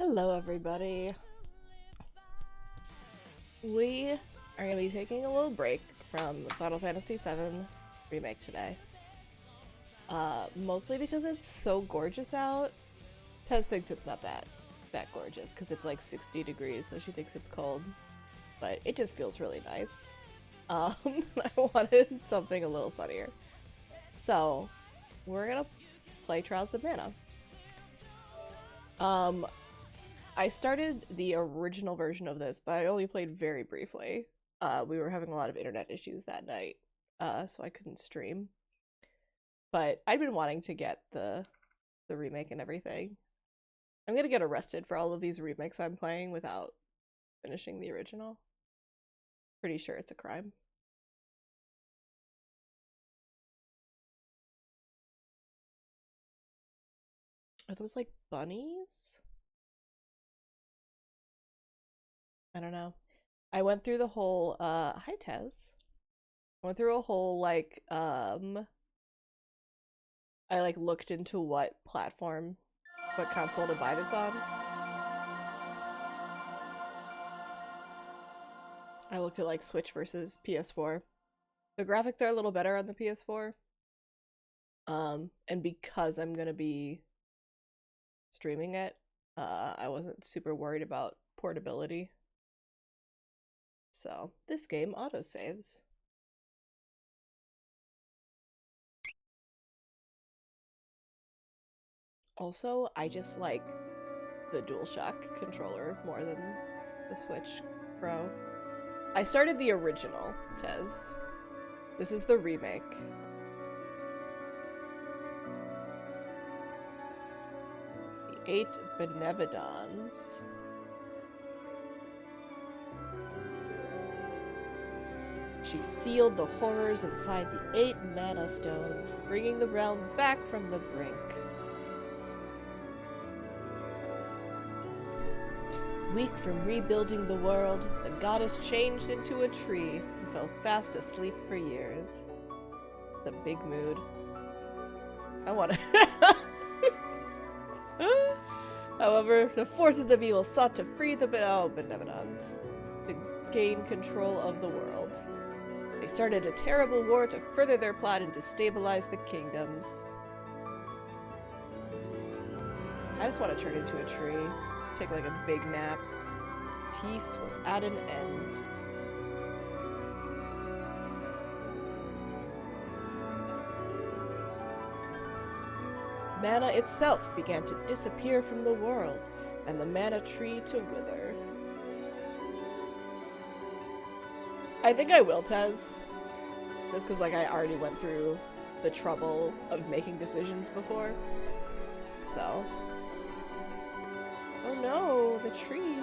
Hello everybody. We are going to be taking a little break from Final Fantasy VII Remake today. Mostly because it's so gorgeous out. Tez thinks it's not that gorgeous because it's like 60 degrees, so she thinks it's cold. But it just feels really nice. I wanted something a little sunnier. So, we're going to play Trials of Mana. I started the original version of this, but I only played very briefly. We were having a lot of internet issues that night, so I couldn't stream. But I'd been wanting to get the remake and everything. I'm gonna get arrested for all of these remakes I'm playing without finishing the original. Pretty sure it's a crime. Are those like bunnies? I don't know. I went through the whole hi Tez. I went through a whole like I like looked into what console to buy this on. I looked at like Switch versus PS4. The graphics are a little better on the PS4. And because I'm gonna be streaming it, I wasn't super worried about portability. So, this game autosaves. Also, I just like the DualShock controller more than the Switch Pro. I started the original, Tez. This is the remake. The 8 Benevodons. She sealed the horrors inside the 8 mana stones, bringing the realm back from the brink. Weak from rebuilding the world, the goddess changed into a tree and fell fast asleep for years. It's a big mood. I wanna... However, the forces of evil sought to free the Benevolons to gain control of the world. They started a terrible war to further their plot and destabilize the kingdoms. I just want to turn into a tree. Take like a big nap. Peace was at an end. Mana itself began to disappear from the world, and the mana tree to wither. I think I will, Tez. Just because, like, I already went through the trouble of making decisions before. So. Oh no, the tree.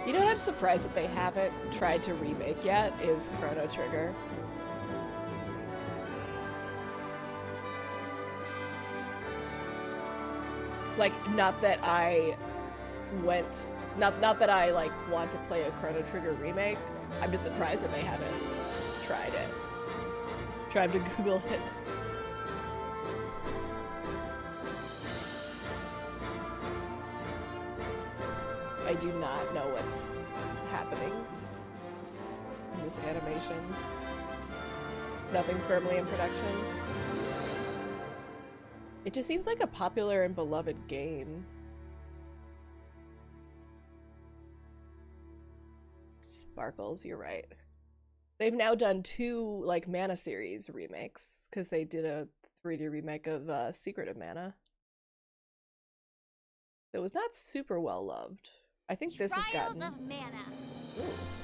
You know what I'm surprised that they haven't tried to remake yet is Chrono Trigger. Like, not that I like want to play a Chrono Trigger remake. I'm just surprised that they haven't tried it. Tried to Google it. I do not know what's happening in this animation. Nothing firmly in production. It just seems like a popular and beloved game. Sparkles, you're right. They've now done 2 like Mana series remakes because they did a 3D remake of Secret of Mana. It was not super well loved. I think this has gotten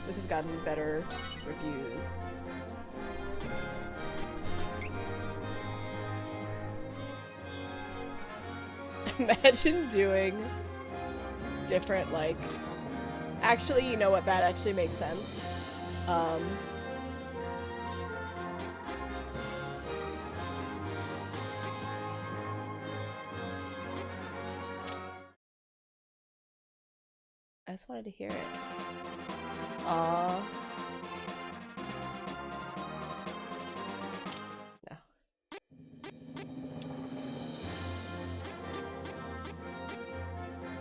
this has gotten better reviews. Imagine doing different, like... Actually, you know what? That actually makes sense. I just wanted to hear it. Aww. No.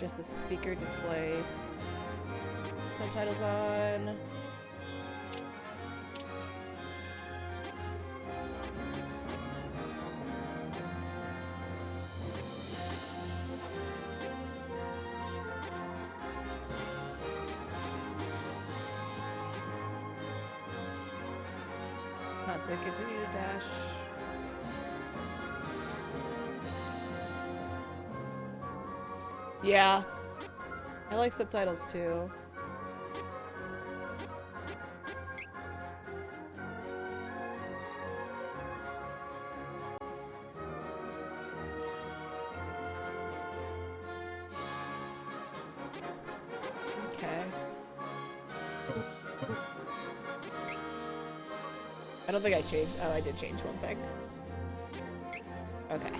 Just the speaker display. Subtitles on. So continue to dash. Yeah. I like subtitles too. Okay. I don't think I changed. Oh, I did change one thing. Okay.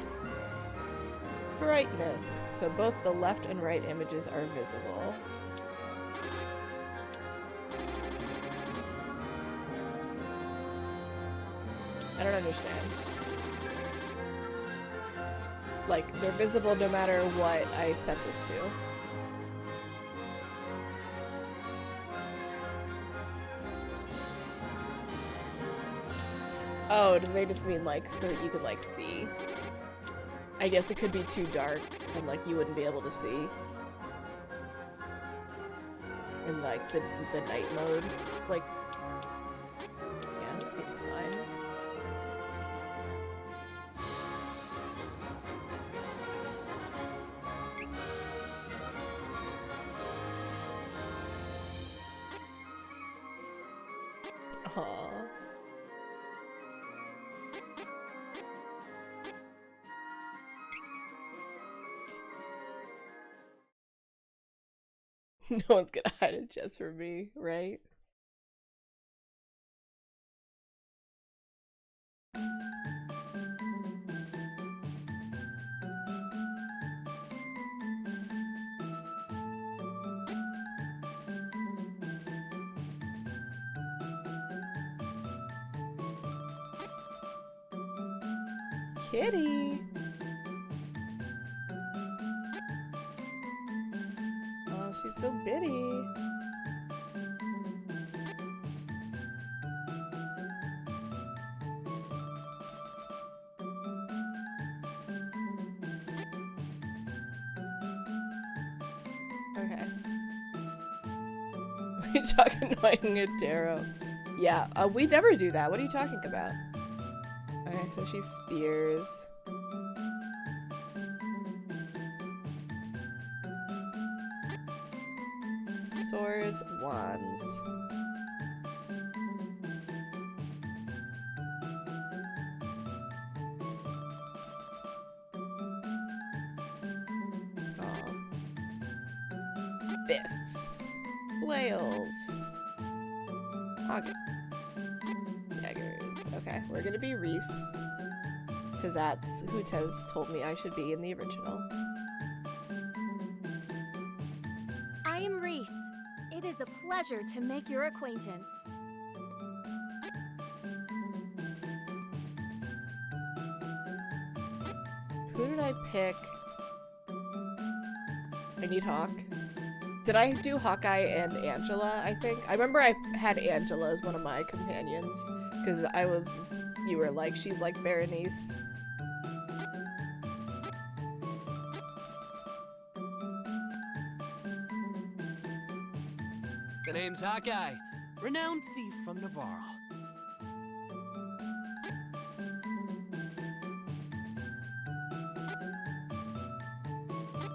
Brightness. So both the left and right images are visible. I don't understand. Like, they're visible no matter what I set this to. Oh, do they just mean, like, so that you could, like, see? I guess it could be too dark and, like, you wouldn't be able to see. In, like, the night mode. Like, yeah, that seems fine. Aww. No one's gonna hide it just for me, right? Kitty! Oh, she's so bitty. Okay. We talk annoying at Darrow. Yeah, we never do that. What are you talking about? Okay, so she spears. Swords, wands. Oh. Fists. Flails. Daggers. Okay, we're gonna be Reese. Because that's who Tez told me I should be in the original. I am Reese. It is a pleasure to make your acquaintance. Who did I pick? I need Hawk. Did I do Hawkeye and Angela, I think? I remember I had Angela as one of my companions. Because you were like, she's like Berenice. The name's Hawkeye, renowned thief from Navarre.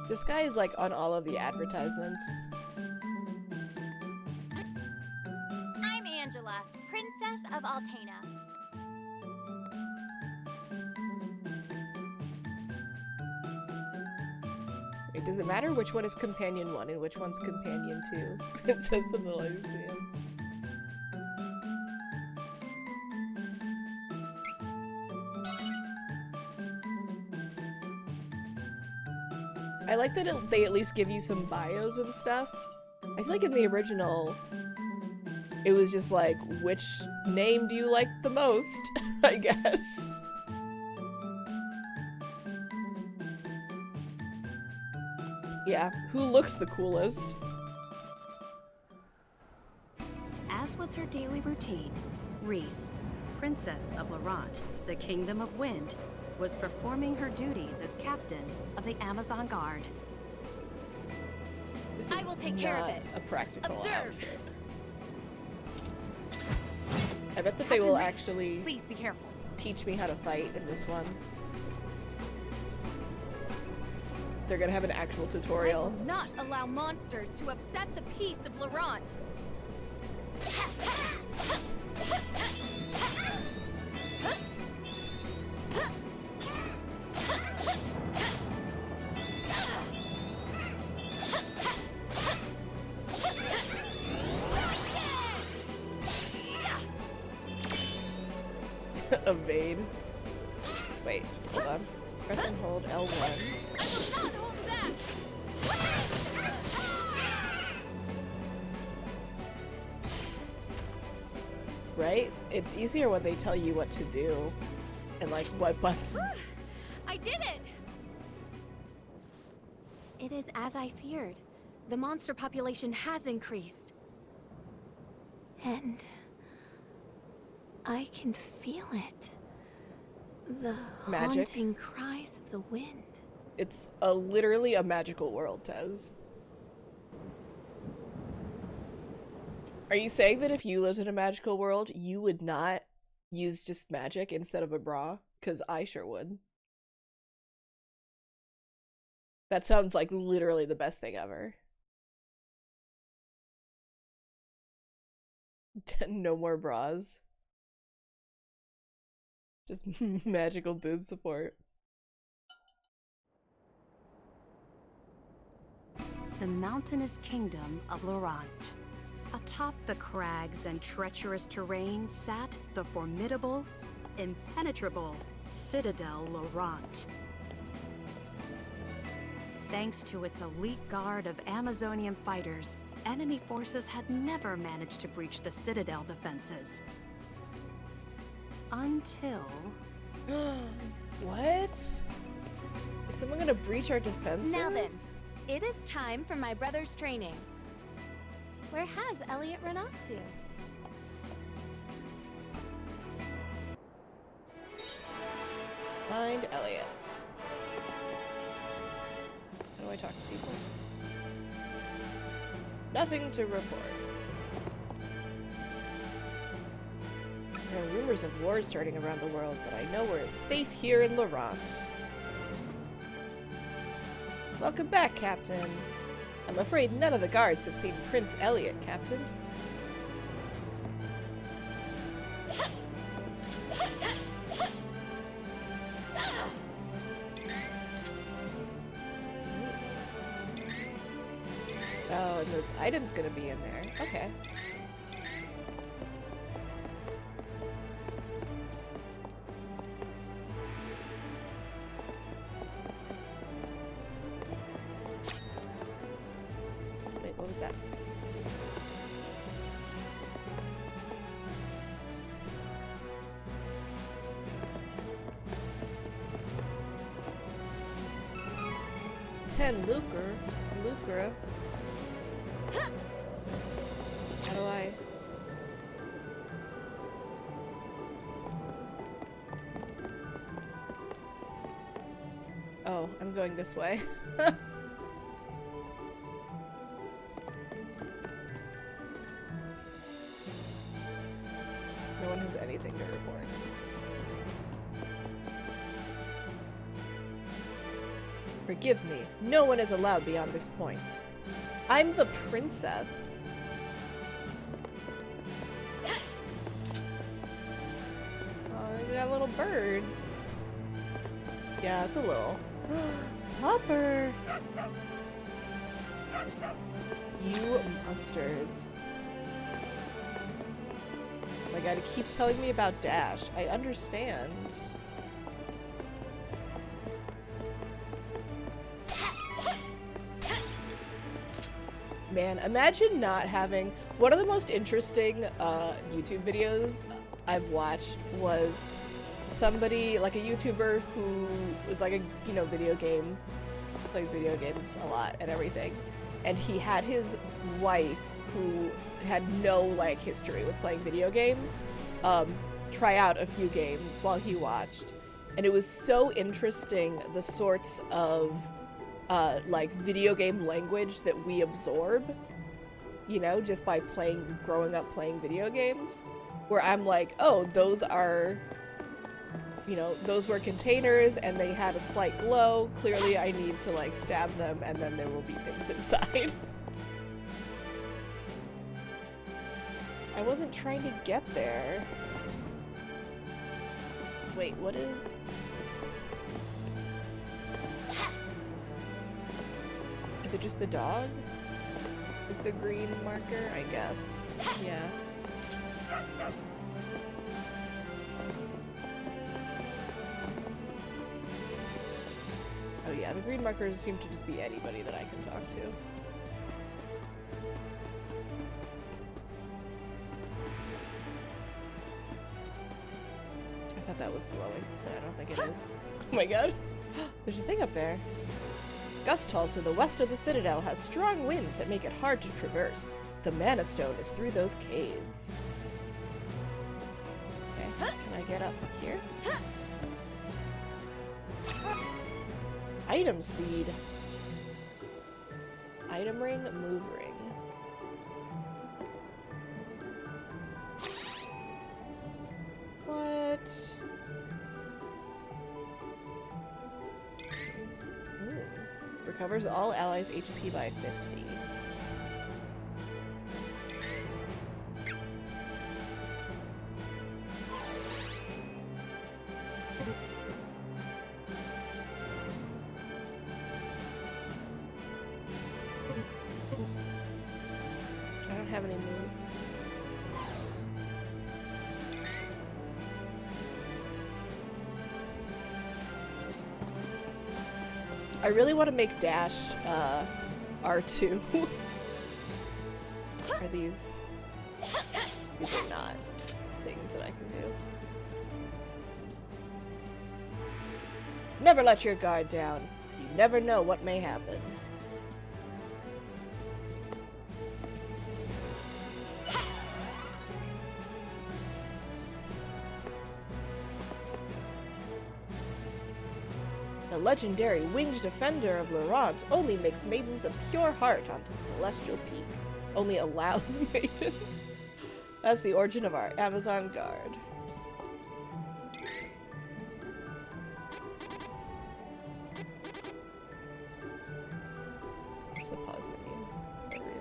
This guy is like on all of the advertisements. I'm Angela, Princess of Altena. Wait, does it matter which one is Companion 1 and which one's Companion 2? Princess of the Lyceum. I like that they at least give you some bios and stuff. I feel like in the original, it was just like, which name do you like the most? I guess. Yeah, who looks the coolest? As was her daily routine, Reese, Princess of Laurent, the Kingdom of Wind, was performing her duties as captain of the Amazon Guard. This I is will take care of not it. a practical Observe. outfit. I bet that they Captain will Reese, actually Please be careful. teach me how to fight in this one. They're gonna have an actual I tutorial. will not allow monsters to upset the peace of Laurent. Evade. Wait, hold on. Press and hold L1. I will not hold back. Right? It's easier when they tell you what to do and like what buttons. I did it! It is as I feared. The monster population has increased. And I can feel it. The Magic? haunting cries of the wind. It's literally a magical world, Tez. Are you saying that if you lived in a magical world, you would not use just magic instead of a bra? Because I sure would. That sounds like literally the best thing ever. No more bras. Just magical boob support. The mountainous kingdom of Laurent. Atop the crags and treacherous terrain sat the formidable, impenetrable Citadel Laurent. Thanks to its elite guard of Amazonian fighters, enemy forces had never managed to breach the Citadel defenses. Until... What? Is someone gonna breach our defenses? Now then, it is time for my brother's training. Where has Elliot run off to? Find Elliot. How do I talk to people? Nothing to report. There are rumors of wars starting around the world, but I know we're safe here in Laurent. Welcome back, Captain. I'm afraid none of the guards have seen Prince Elliot, Captain. Oh, and those items gonna be in there. Okay. Wait, what was that? Lucre. How do I? Oh, I'm going this way. No one has anything to report. Forgive me, no one is allowed beyond this point. I'm the princess. Oh, we got little birds. Yeah, it's a little. Hopper! You monsters. Oh my god, it keeps telling me about Dash. I understand. Man, imagine not having... One of the most interesting YouTube videos I've watched was somebody, like a YouTuber who was like a, you know, video game, plays video games a lot and everything. And he had his wife, who had no, like, history with playing video games, try out a few games while he watched. And it was so interesting, the sorts of like video game language that we absorb, you know, just by growing up playing video games, where I'm like, oh, those are, you know, those were containers and they had a slight glow. Clearly I need to like stab them and then there will be things inside. I wasn't trying to get there. Wait, what is... Is it just the dog? Is the green marker? I guess. Yeah. Oh yeah, the green markers seem to just be anybody that I can talk to. I thought that was glowing, but I don't think it is. Oh my god. There's a thing up there. Gustal to the west of the Citadel has strong winds that make it hard to traverse. The Mana Stone is through those caves. Okay, can I get up here? Item seed. Item ring, move ring. What? Recovers all allies' HP by 50. I don't have any moves. I really want to make dash R2. Are these are not things that I can do. Never let your guard down. You never know what may happen. The legendary winged defender of Laurent only makes maidens of pure heart onto Celestial Peak. Only allows maidens. That's the origin of our Amazon Guard. What's the pause menu? There we go.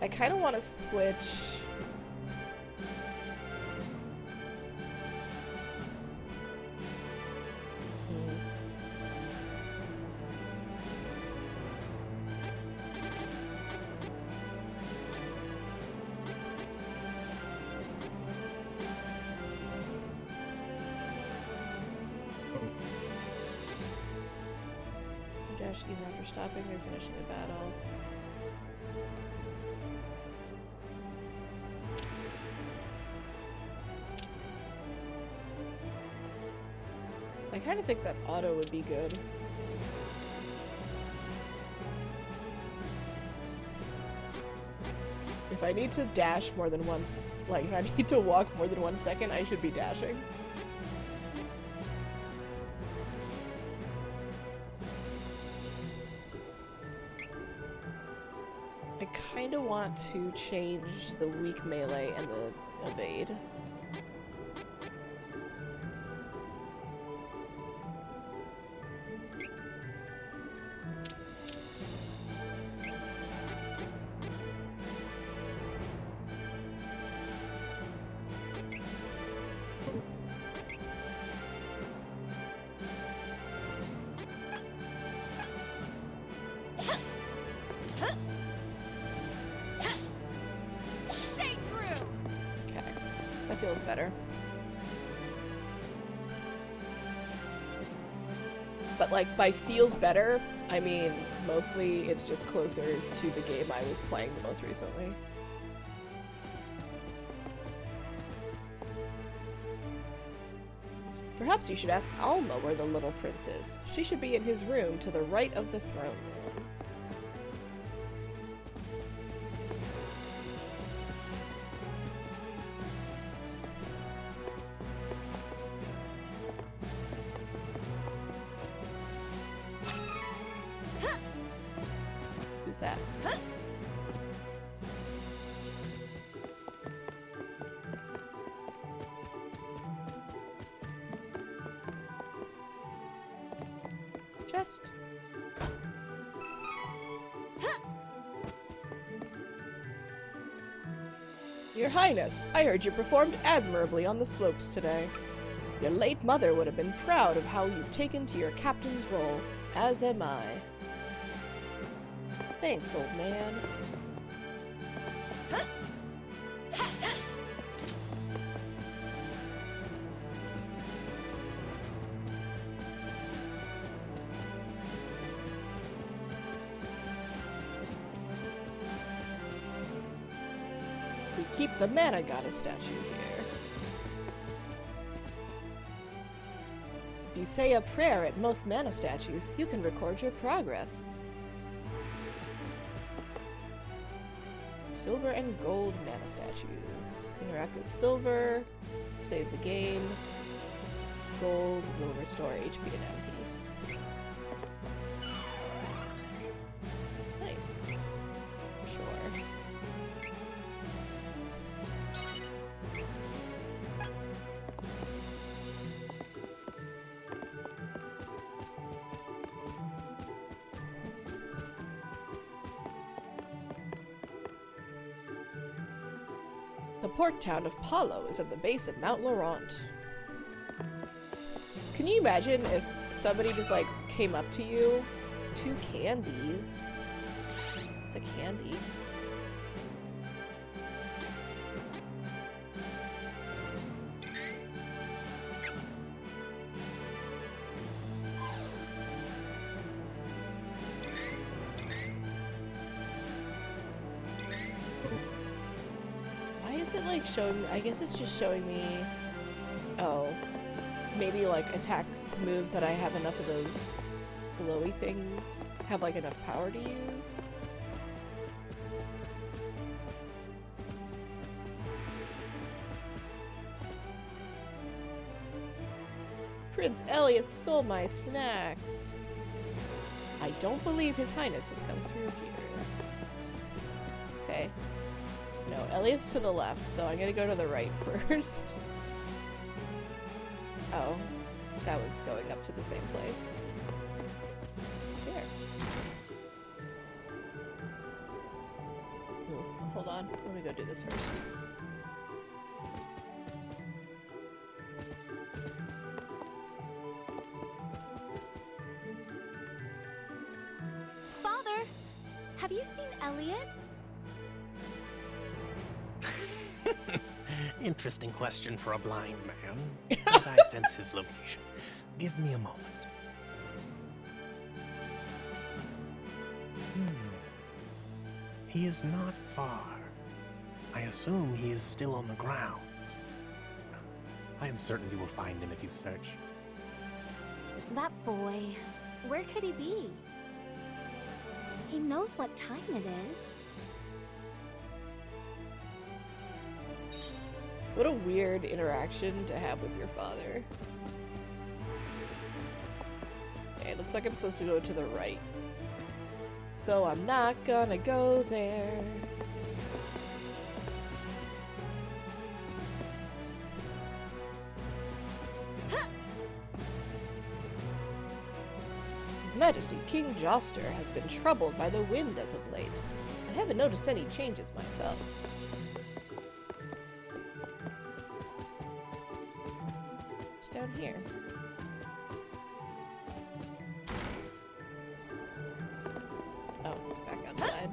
I kind of want to switch. Dash even after stopping or finishing the battle. I kind of think that auto would be good. If I need to dash more than once, like if I need to walk more than 1 second, I should be dashing. I kind of want to change the weak melee and the evade. That feels better. But like by feels better, I mean mostly it's just closer to the game I was playing the most recently. Perhaps you should ask Alma where the little prince is. She should be in his room to the right of the throne. Who's that? Chest. Your Highness, I heard you performed admirably on the slopes today. Your late mother would have been proud of how you've taken to your captain's role, as am I. Thanks, old man. We keep the Mana Goddess statue here. If you say a prayer at most mana statues, you can record your progress. Silver and gold mana statues. Interact with silver, save the game. Gold will restore HP and MP. Nice. Sure. The port town of Palo is at the base of Mount Laurent. Can you imagine if somebody just like came up to you? 2 candies. It's a candy. Why is it like showing? I guess it's just showing me. Oh. Maybe like attacks, moves that I have enough of those glowy things have like enough power to use. Prince Elliot stole my snacks. I don't believe His Highness has come through here. Okay. No, Elliot's to the left, so I'm gonna go to the right first. Oh, that was going up to the same place. It's here. Ooh, hold on. Let me go do this first. Father, have you seen Elliot? Interesting question for a blind man, but I sense his location. Give me a moment. He is not far. I assume he is still on the ground. I am certain you will find him if you search. That boy, where could he be? He knows what time it is. What a weird interaction to have with your father. Okay, it looks like I'm supposed to go to the right. So I'm not gonna go there. His Majesty King Joster has been troubled by the wind as of late. I haven't noticed any changes myself. Down here. Oh, it's back outside.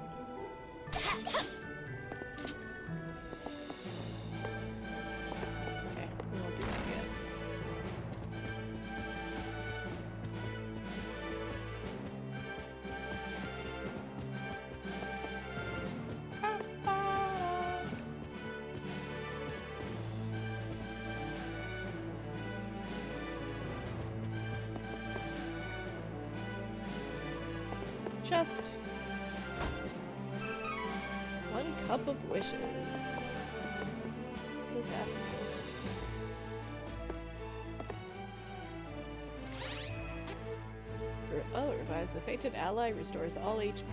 chest. 1 cup of wishes. What does that do? Oh, it revives the fainted ally, restores all HP.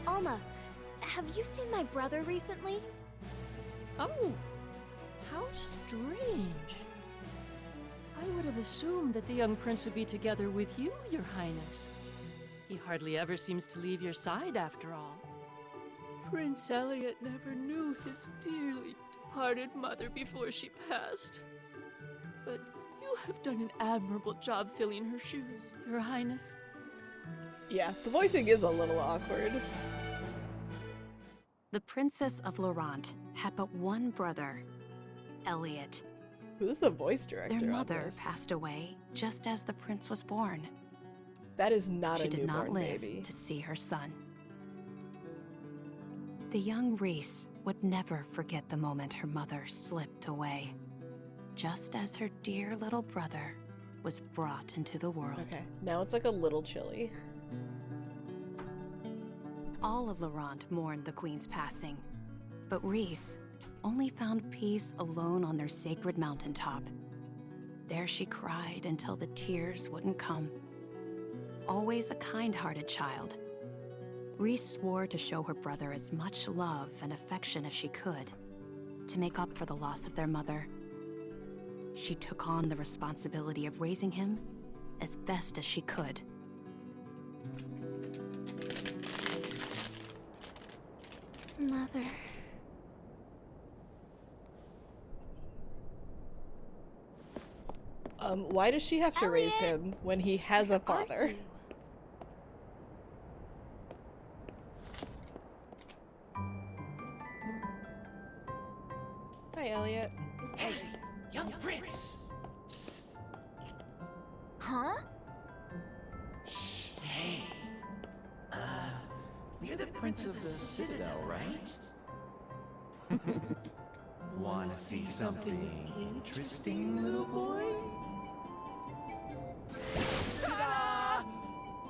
Alma, have you seen my brother recently? Oh, how strange. I would have assumed that the young prince would be together with you, Your Highness. He hardly ever seems to leave your side, after all. Prince Elliot never knew his dearly departed mother before she passed. But you have done an admirable job filling her shoes, Your Highness. Yeah, the voicing is a little awkward. The Princess of Laurent had but one brother, Elliot. Who's the voice director Their on mother this? passed away just as the prince was born. That is not She a did newborn not live baby. to see her son. The young Reese would never forget the moment her mother slipped away, just as her dear little brother was brought into the world. Okay, now it's like a little chilly. All of Laurent mourned the queen's passing, but Reese only found peace alone on their sacred mountaintop. There she cried until the tears wouldn't come. Always a kind-hearted child, Reese swore to show her brother as much love and affection as she could, to make up for the loss of their mother. She took on the responsibility of raising him as best as she could. Mother. Why does she have to raise Elliot! him when he has a Where are father? you? Hi, Elliot. Hey, young prince! Psst. Huh? Shh, hey. You're the prince of the Citadel, right? Wanna see something interesting, little boy? Ta-da!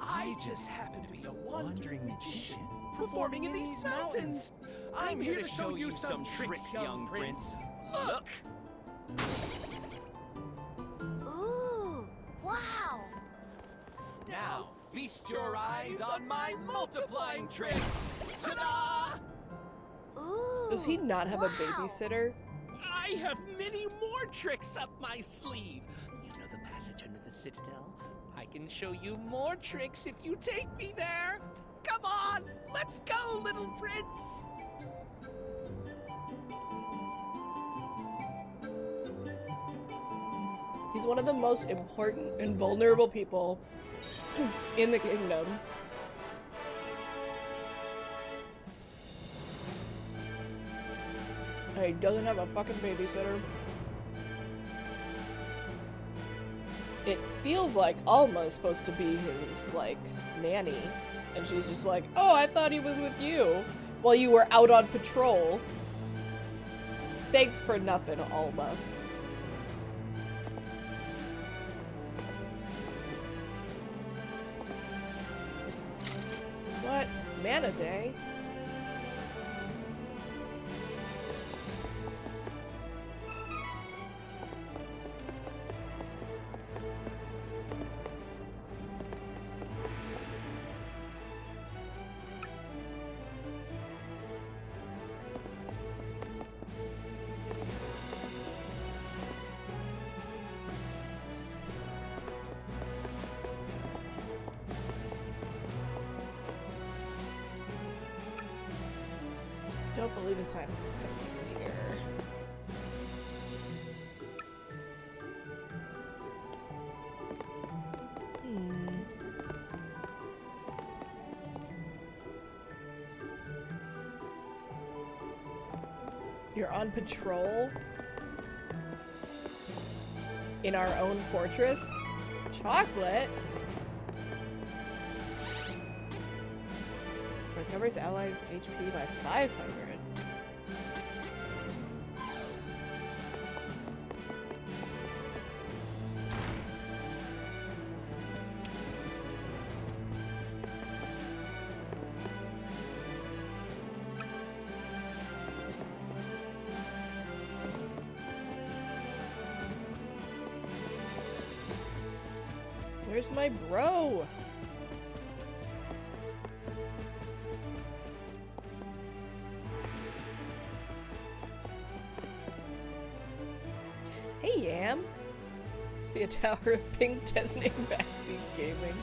I just happen to be a wandering magician performing in these mountains. I'm here to show you some tricks, young prince. Look! Ooh, wow. Now, feast your eyes on my multiplying trick! Ta-da! Ooh. Does he not have a wow. babysitter? I have many more tricks up my sleeve. You know the passage under the Citadel? I can show you more tricks if you take me there. Come on, let's go, little prince. He's one of the most important and vulnerable people in the kingdom. And he doesn't have a fucking babysitter. It feels like Alma's supposed to be his, like, nanny. And she's just like, oh, I thought he was with you while you were out on patrol. Thanks for nothing, Alma. What? Mana Day? Don't believe his highness is coming here. You're on patrol? In our own fortress? Chocolate? Recovers allies' HP by 500. Where's my bro? Hey, Yam. See a tower of pink designating backseat gaming.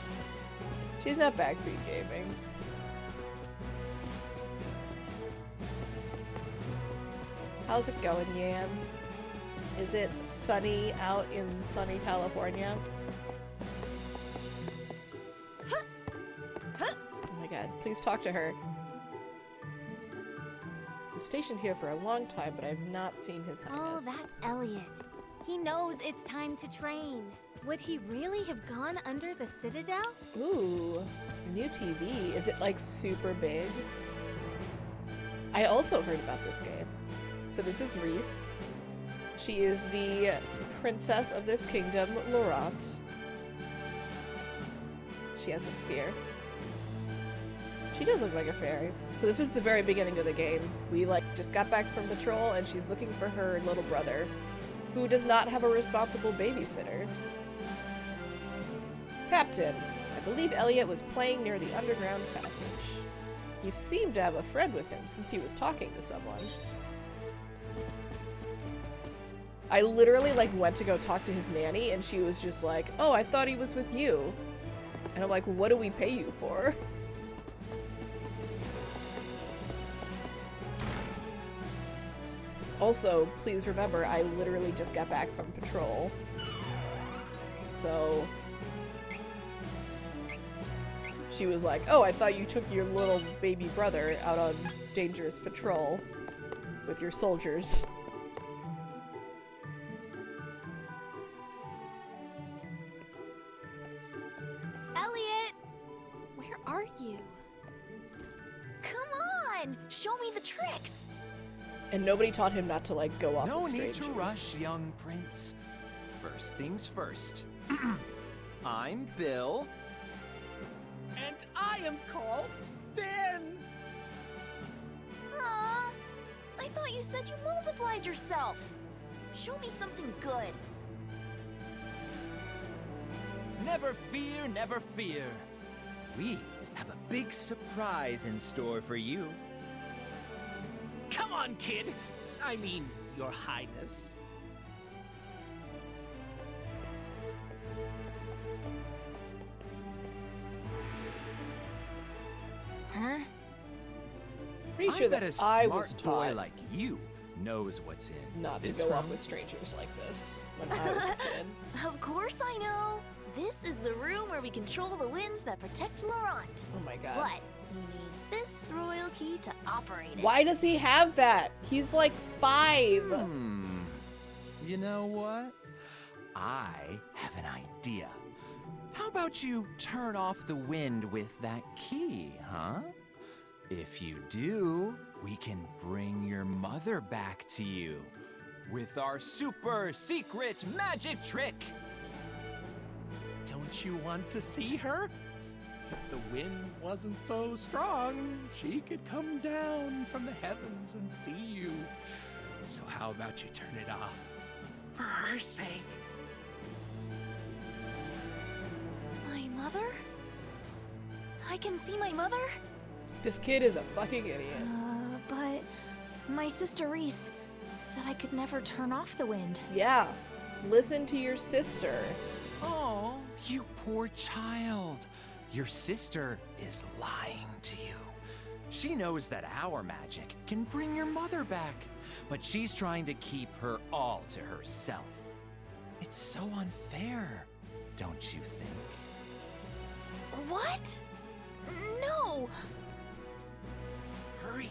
She's not backseat gaming. How's it going, Yam? Is it sunny out in sunny California? Oh my god, please talk to her. I'm stationed here for a long time, but I've not seen His Oh, Highness. that Elliot. He knows it's time to train. Would he really have gone under the Citadel? Ooh, new TV. Is it like super big? I also heard about this game. So this is Reese. She is the princess of this kingdom, Laurent. She has a spear. She does look like a fairy. So this is the very beginning of the game. We like just got back from patrol and she's looking for her little brother, who does not have a responsible babysitter. Captain, I believe Elliot was playing near the underground passage. He seemed to have a friend with him since he was talking to someone. I literally like went to go talk to his nanny and she was just like, oh, I thought he was with you. And I'm like, what do we pay you for? Also, please remember, I literally just got back from patrol. So she was like, oh, I thought you took your little baby brother out on dangerous patrol with your soldiers. Elliot! Where are you? Come on! Show me the tricks! And nobody taught him not to, like, go off No with need strangers. to rush, young prince. First things first. I'm Bill. And I am called Ben. Aww! I thought you said you multiplied yourself! Show me something good. Never fear, never fear. We have a big surprise in store for you. Come on, kid. I mean, Your Highness. Huh? Pretty I sure bet that a I smart was boy taught like you knows what's in not to this go off room. with strangers like this when I was a kid. Of course I know! This is the room where we control the winds that protect Laurent. Oh my god. But we need this royal key to operate it. Why does he have that? He's like 5. You know what? I have an idea. How about you turn off the wind with that key, huh? If you do, we can bring your mother back to you with our super secret magic trick. Don't you want to see her? If the wind wasn't so strong, she could come down from the heavens and see you. So how about you turn it off? For her sake. My mother? I can see my mother? This kid is a fucking idiot. But my sister Reese said I could never turn off the wind. Yeah. Listen to your sister. Oh, you poor child. Your sister is lying to you. She knows that our magic can bring your mother back, but she's trying to keep her all to herself. It's so unfair, don't you think? What? No! Hurry.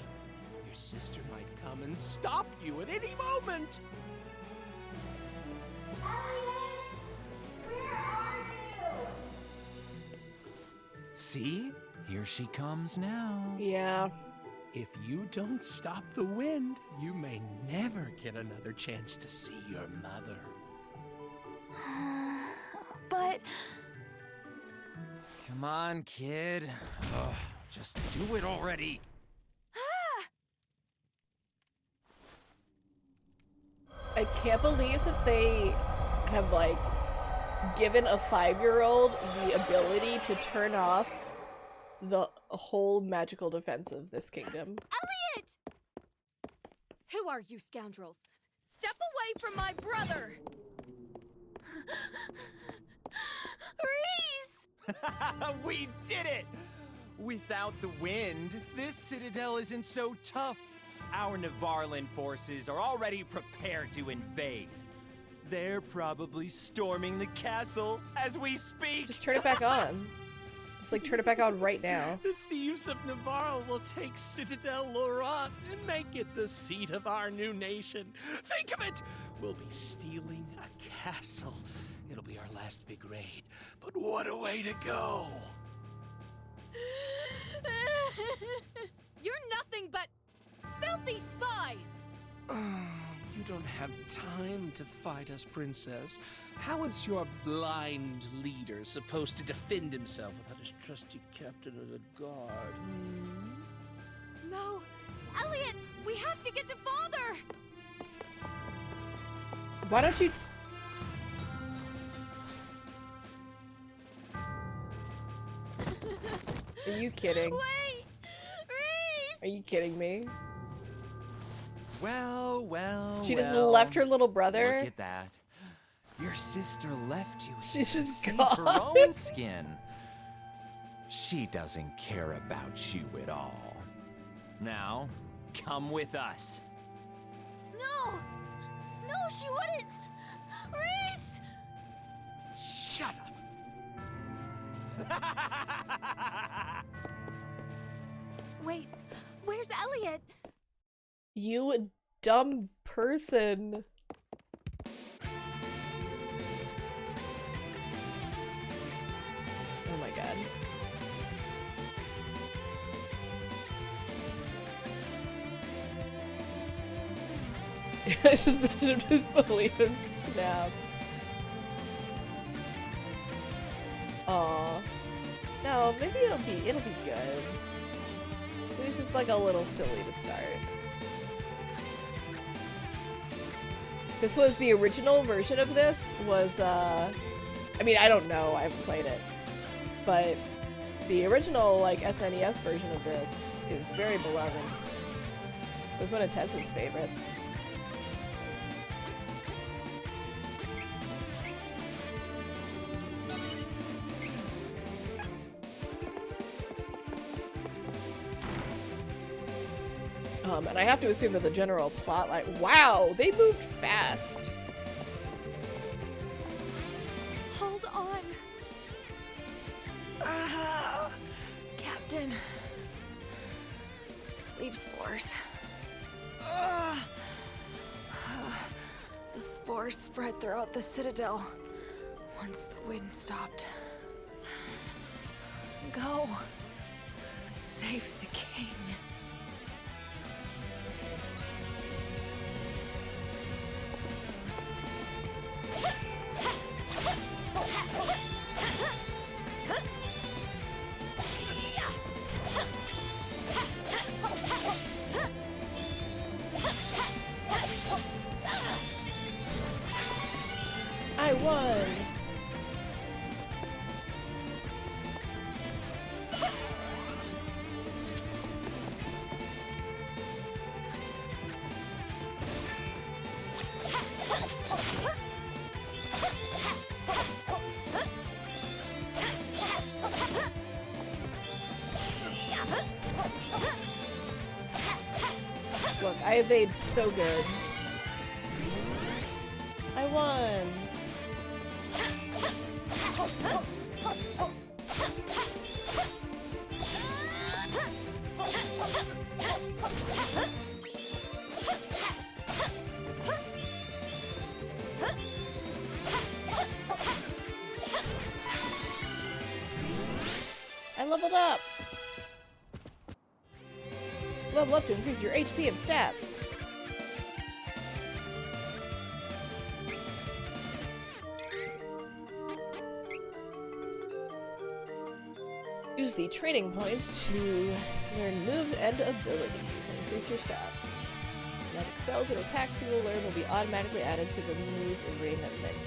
Your sister might come and stop you at any moment. See? Here she comes now. Yeah. If you don't stop the wind, you may never get another chance to see your mother. But Come on, kid. Ugh, just do it already. I can't believe that they have, like, given a 5-year-old the ability to turn off the whole magical defense of this kingdom. Elliot! Who are you scoundrels? Step away from my brother! Reese! We did it! Without the wind, this citadel isn't so tough. Our Nevarlan forces are already prepared to invade. They're probably storming the castle as we speak. Just turn it back on. Just like turn it back on right now. The thieves of Navarre will take Citadel Laurent and make it the seat of our new nation. Think of it! We'll be stealing a castle. It'll be our last big raid, but what a way to go! You're nothing but filthy spies! You don't have time to fight us, Princess. How is your blind leader supposed to defend himself without his trusty captain of the guard? No! Elliot! We have to get to Father! Why don't you... Are you kidding? Wait! Reese! Are you kidding me? Well, She just left her little brother. Look at that. Your sister left you. She's here to just save gone. her own skin. She doesn't care about you at all. Now, come with us. No! No, she wouldn't! Reese! Shut up! Wait, where's Elliot? You dumb person. Oh my god. Suspension of disbelief is snapped. Aw. No, maybe it'll be good. Maybe it's just like a little silly to start. This was the original version of this was I mean, I don't know, I haven't played it. But the original like SNES version of this is very beloved. It was one of Tessa's favorites. And I have to assume that the general plot, like, wow, they moved fast. Hold on. Captain. Sleep spores. The spores spread throughout the Citadel once the wind stopped. Go. Save the king. I won. Look, I evade so good. I won. I leveled up. Level up to increase your HP and stats. Use the training points to learn moves and abilities and increase your stats. Magic spells and attacks you will learn will be automatically added to the move ring menu.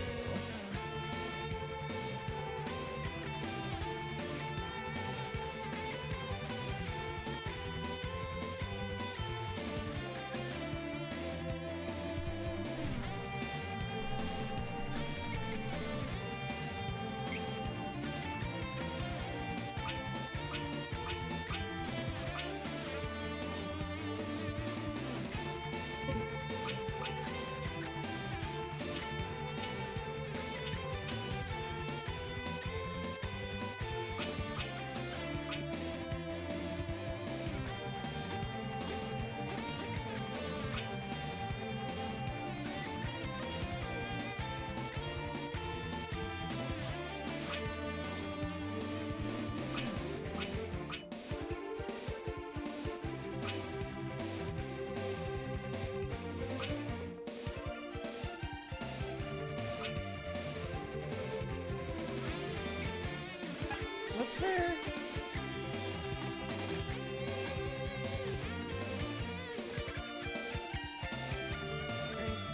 her.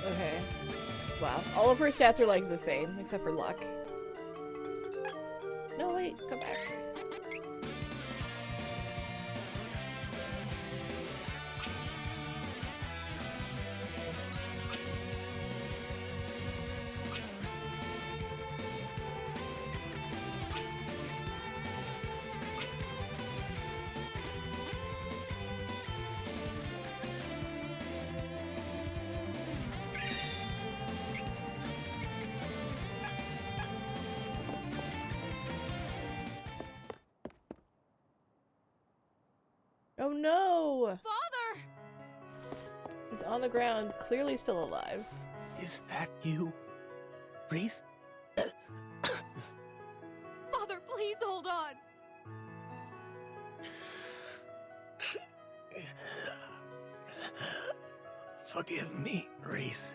Okay. Wow. All of her stats are like the same, except for luck. No, wait, come back. Oh no! Father! He's on the ground, clearly still alive. Is that you, Reese? Father, please hold on! Forgive me, Reese.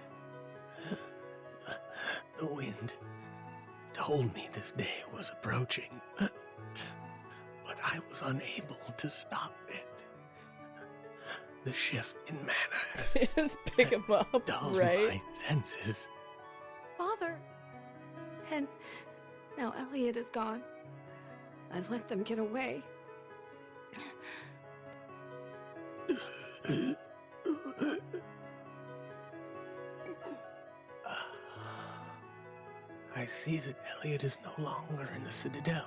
The wind told me this day was approaching, but I was unable to stop it. The shift in mana has Just pick him up, dulled right? my senses. Father! And now Elliot is gone. I've let them get away. I see that Elliot is no longer in the Citadel.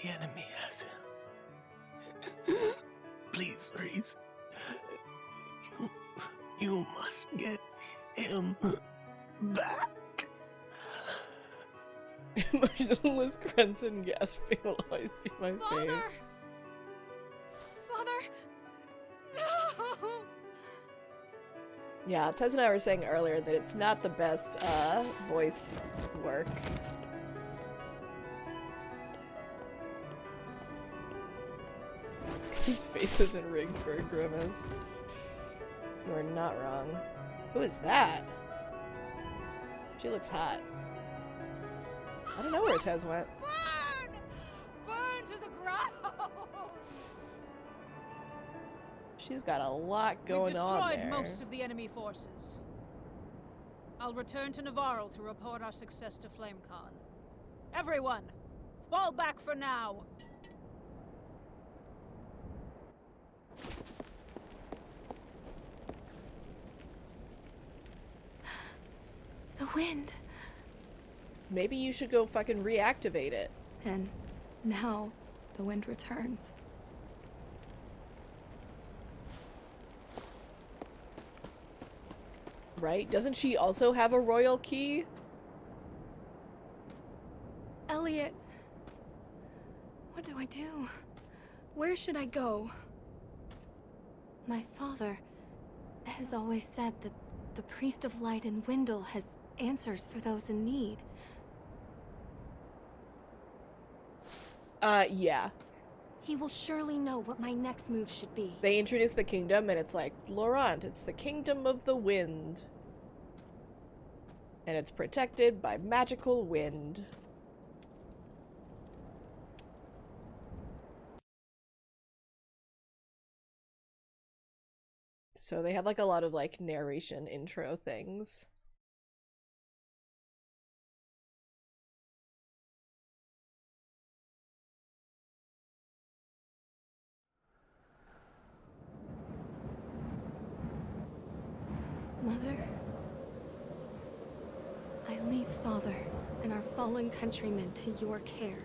The enemy has him. Please, Reese. You must get him back. Emotionless grunts and gasping will always be my Father! fave. Father! No! Yeah, Tez and I were saying earlier that it's not the best voice work. His face isn't rigged for a grimace. You are not wrong. Who is that? She looks hot. I don't know where Tez went. Burn! Burn to the ground! She's got a lot We've going on destroyed there. most of the enemy forces. I'll return to Navarro to report our success to FlameCon. Everyone, fall back for now. The wind. Maybe you should go fucking reactivate it. And now the wind returns. Right? Doesn't she also have a royal key? Elliot. What do I do? Where should I go? My father has always said that the Priest of Light in Windle has answers for those in need. Yeah. He will surely know what my next move should be. They introduce the kingdom and it's like, Laurent, it's the kingdom of the wind. And it's protected by magical wind. So they had like a lot of like narration intro things. Mother, I leave father and our fallen countrymen to your care.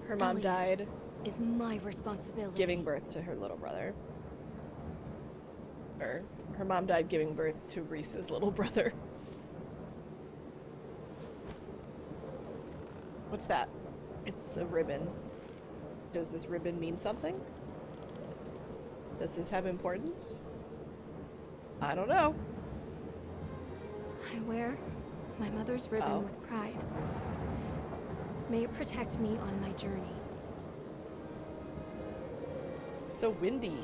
Her mom Elliot died is my responsibility. giving birth to her little brother. Or her mom died giving birth to Reese's little brother. What's that? It's a ribbon. Does this ribbon mean something? Does this have importance? I don't know. I wear my mother's ribbon Oh. with pride. May it protect me on my journey. It's so windy.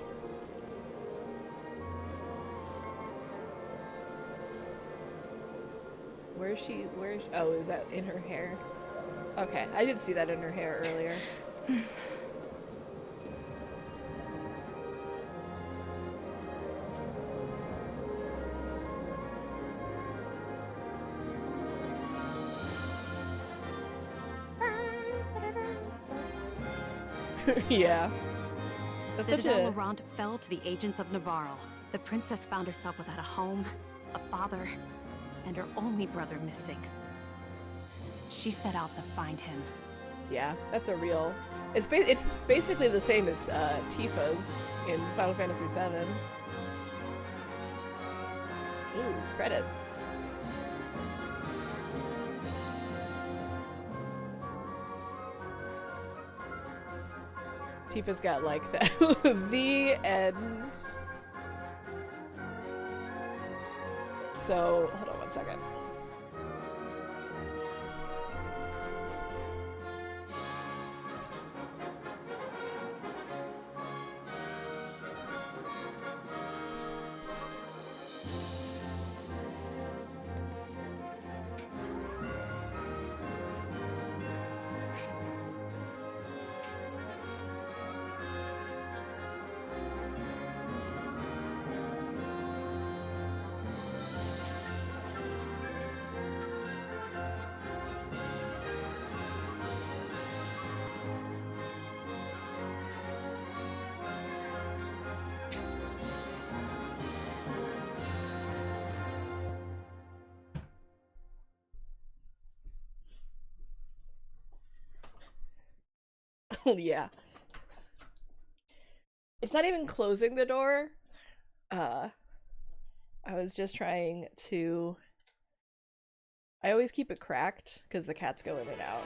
Where is she? Oh, is that in her hair? Okay, I did see that in her hair earlier. Yeah. That's such Citadel a... Laurent fell to the agents of Navarro. The princess found herself without a home, a father, and her only brother missing. She set out to find him. Yeah, that's a real... It's basically the same as Tifa's in Final Fantasy VII. Ooh, credits. Tifa's got like that. The end. So, hold on one second. Yeah. It's not even closing the door. I was just trying to... I always keep it cracked because the cats go in and out.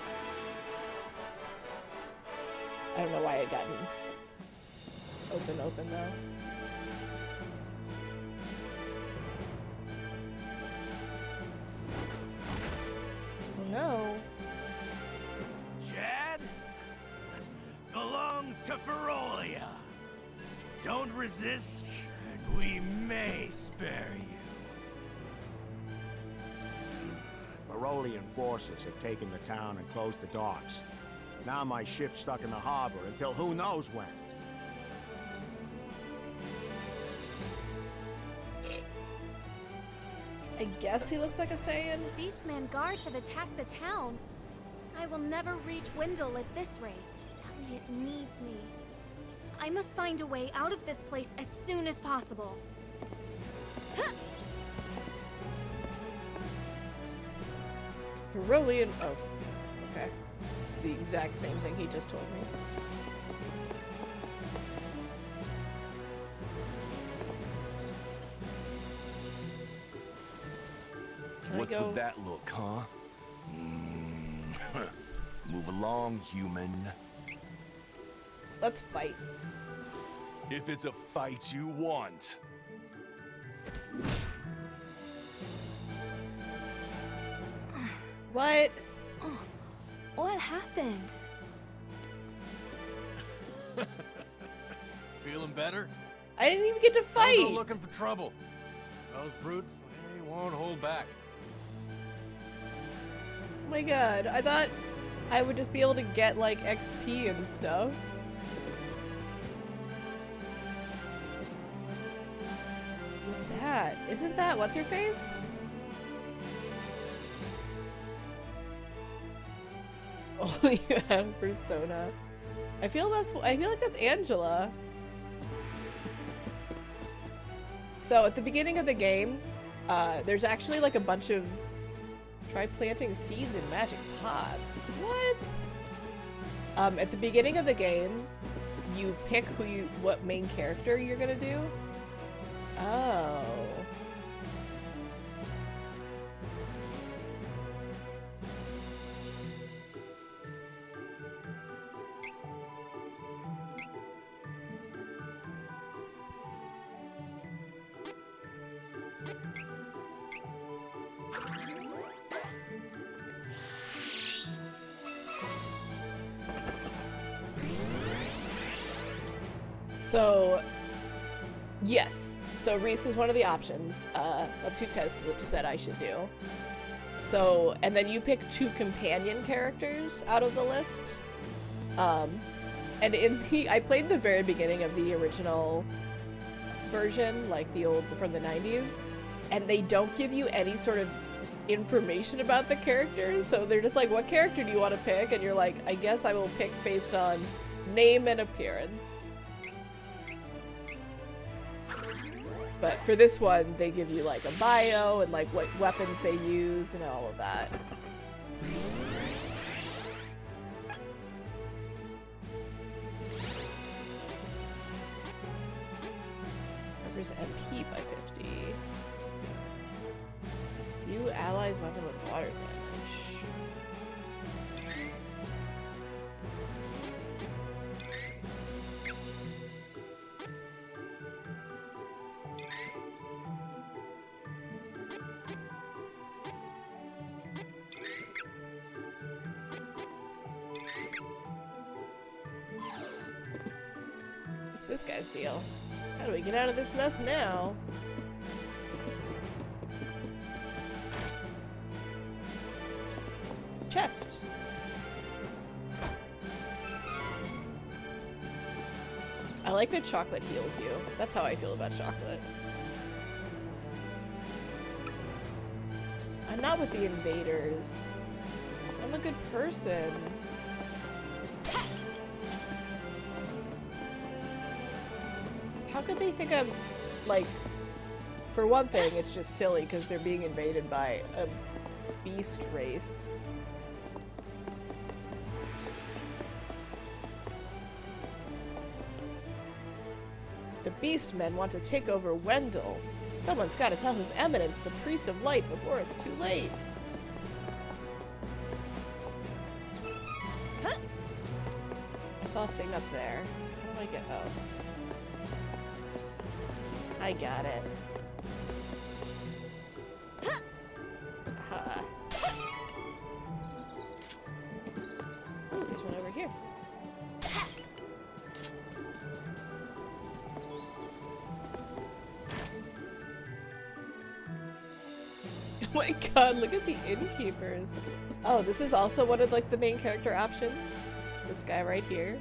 I don't know why it gotten open though. Oh no. Jad? Belongs to Ferolia. Don't resist, and we may spare you. Ferolian forces have taken the town and closed the docks. Now my ship's stuck in the harbor until who knows when. I guess he looks like a Saiyan. Beastman guards have attacked the town. I will never reach Wendell at this rate. Elliot needs me. I must find a way out of this place as soon as possible. Ferolean. Oh, okay. It's the exact same thing he just told me. Can What's I go? with that look, huh? Move along, human. Let's fight. If it's a fight you want. What? Oh, what happened? Feeling better? I didn't even get to fight. Don't go looking for trouble. Those brutes, they won't hold back. Oh my god, I thought I would just be able to get like XP and stuff. What's that? Isn't that what's her face? Oh, you have Persona. I feel like that's Angela. So at the beginning of the game, there's actually like a bunch of try planting seeds in magic pots. What? At the beginning of the game, you pick what main character you're gonna do. Oh. So, yes. So Reese was one of the options. That's who Tess said I should do. So, and then you pick 2 companion characters out of the list. And I played the very beginning of the original version, like the old from the 90s, and they don't give you any sort of information about the characters. So they're just like, what character do you want to pick? And you're like, I guess I will pick based on name and appearance. But for this one, they give you like a bio and like what weapons they use and all of that. Members MP by 50. New allies weapon with water damage. What's this guy's deal? How do we get out of this mess now? Chest. I like that chocolate heals you. That's how I feel about chocolate. I'm not with the invaders. I'm a good person. How could they think I'm, like, for one thing, it's just silly because they're being invaded by a beast race. The beast men want to take over Wendell. Someone's got to tell His Eminence, the Priest of Light, before it's too late. I saw a thing up there. How do I get... Oh. I got it. Ooh, there's one over here. Oh my god, look at the innkeepers. Oh, this is also one of like the main character options. This guy right here.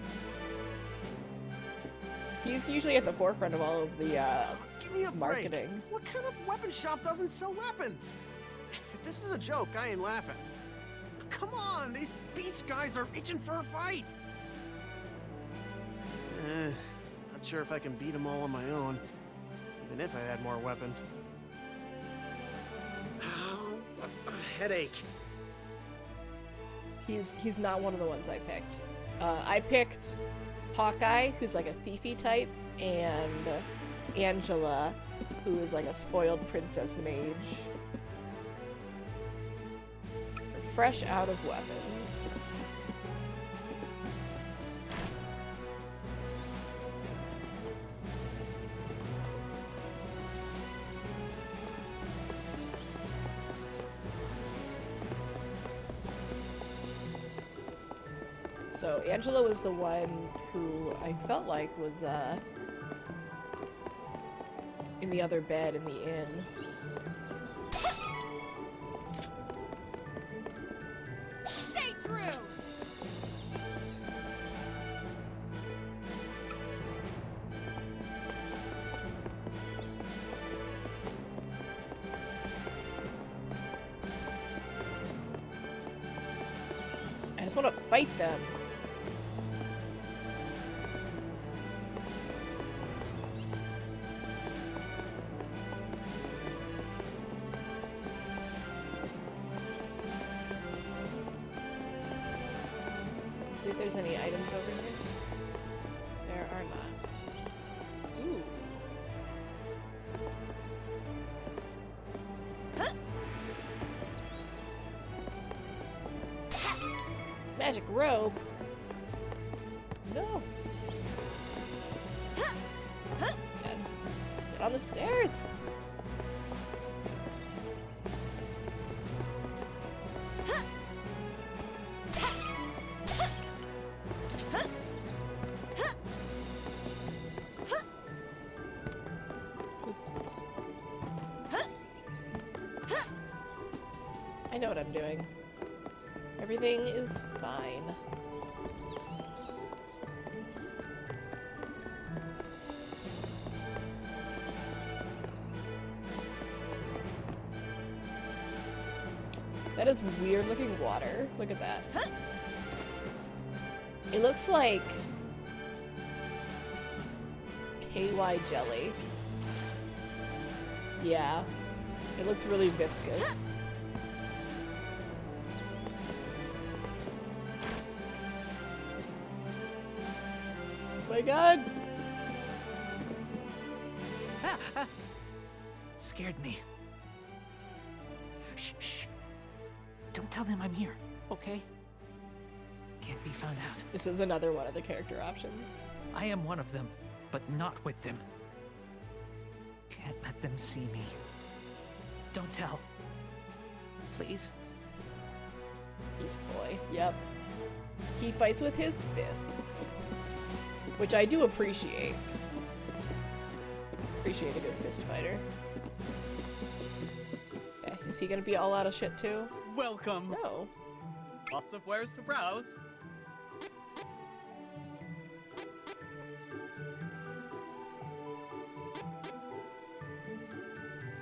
He's usually at the forefront of all of the Give me a marketing. break. What kind of weapon shop doesn't sell weapons? If this is a joke, I ain't laughing. Come on, these beast guys are itching for a fight. Not sure if I can beat them all on my own, even if I had more weapons. Oh, a headache. He's not one of the ones I picked. I picked Hawkeye, who's like a thiefy type, and Angela, who is like a spoiled princess mage. They're fresh out of weapons. So Angela was the one who I felt like was in the other bed in the inn. Stay true. I just want to fight them. See if there's any items over here. There are not. Ooh. Magic robe? No. God. Get on the stairs. know what I'm doing. Everything is fine. That is weird looking water. Look at that. It looks like KY jelly. Yeah. It looks really viscous. Oh my god! Scared me. Shh, shh. Don't tell them I'm here, okay? Can't be found out. This is another one of the character options. I am one of them, but not with them. Can't let them see me. Don't tell. Please? Beast boy. Yep. He fights with his fists. Which I do appreciate. Appreciate a good fist fighter. Okay, is he gonna be all out of shit too? Welcome. No. Lots of wares to browse.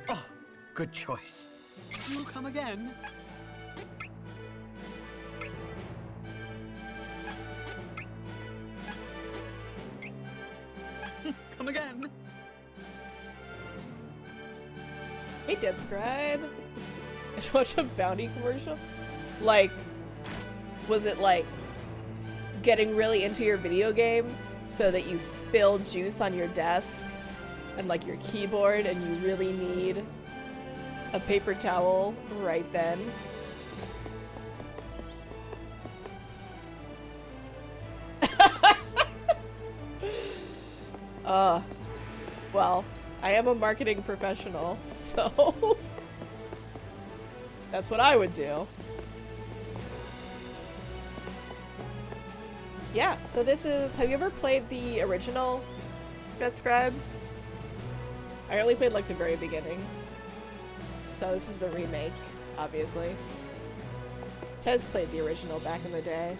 Oh, good choice. You come again. Come again. Hey, Dead Scribe. I watched a bounty commercial. Like, was it like getting really into your video game so that you spilled juice on your desk and like your keyboard and you really need a paper towel right then? Well, I am a marketing professional, so that's what I would do. Yeah, so this is, have you ever played the original Dead Scribe? I only played like the very beginning. So this is the remake, obviously. Tez played the original back in the day.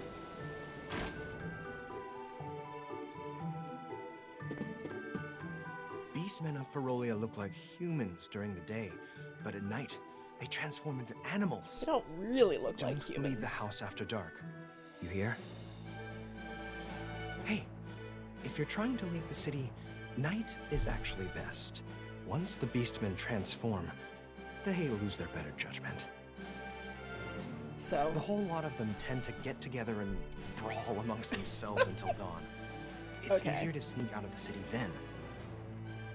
Beastmen of Ferolia look like humans during the day, but at night, they transform into animals. They don't really look like Don't humans. leave the house after dark. You hear? Hey, if you're trying to leave the city, night is actually best. Once the Beastmen transform, they lose their better judgment. So? The whole lot of them tend to get together and brawl amongst themselves until dawn. It's Okay. easier to sneak out of the city then.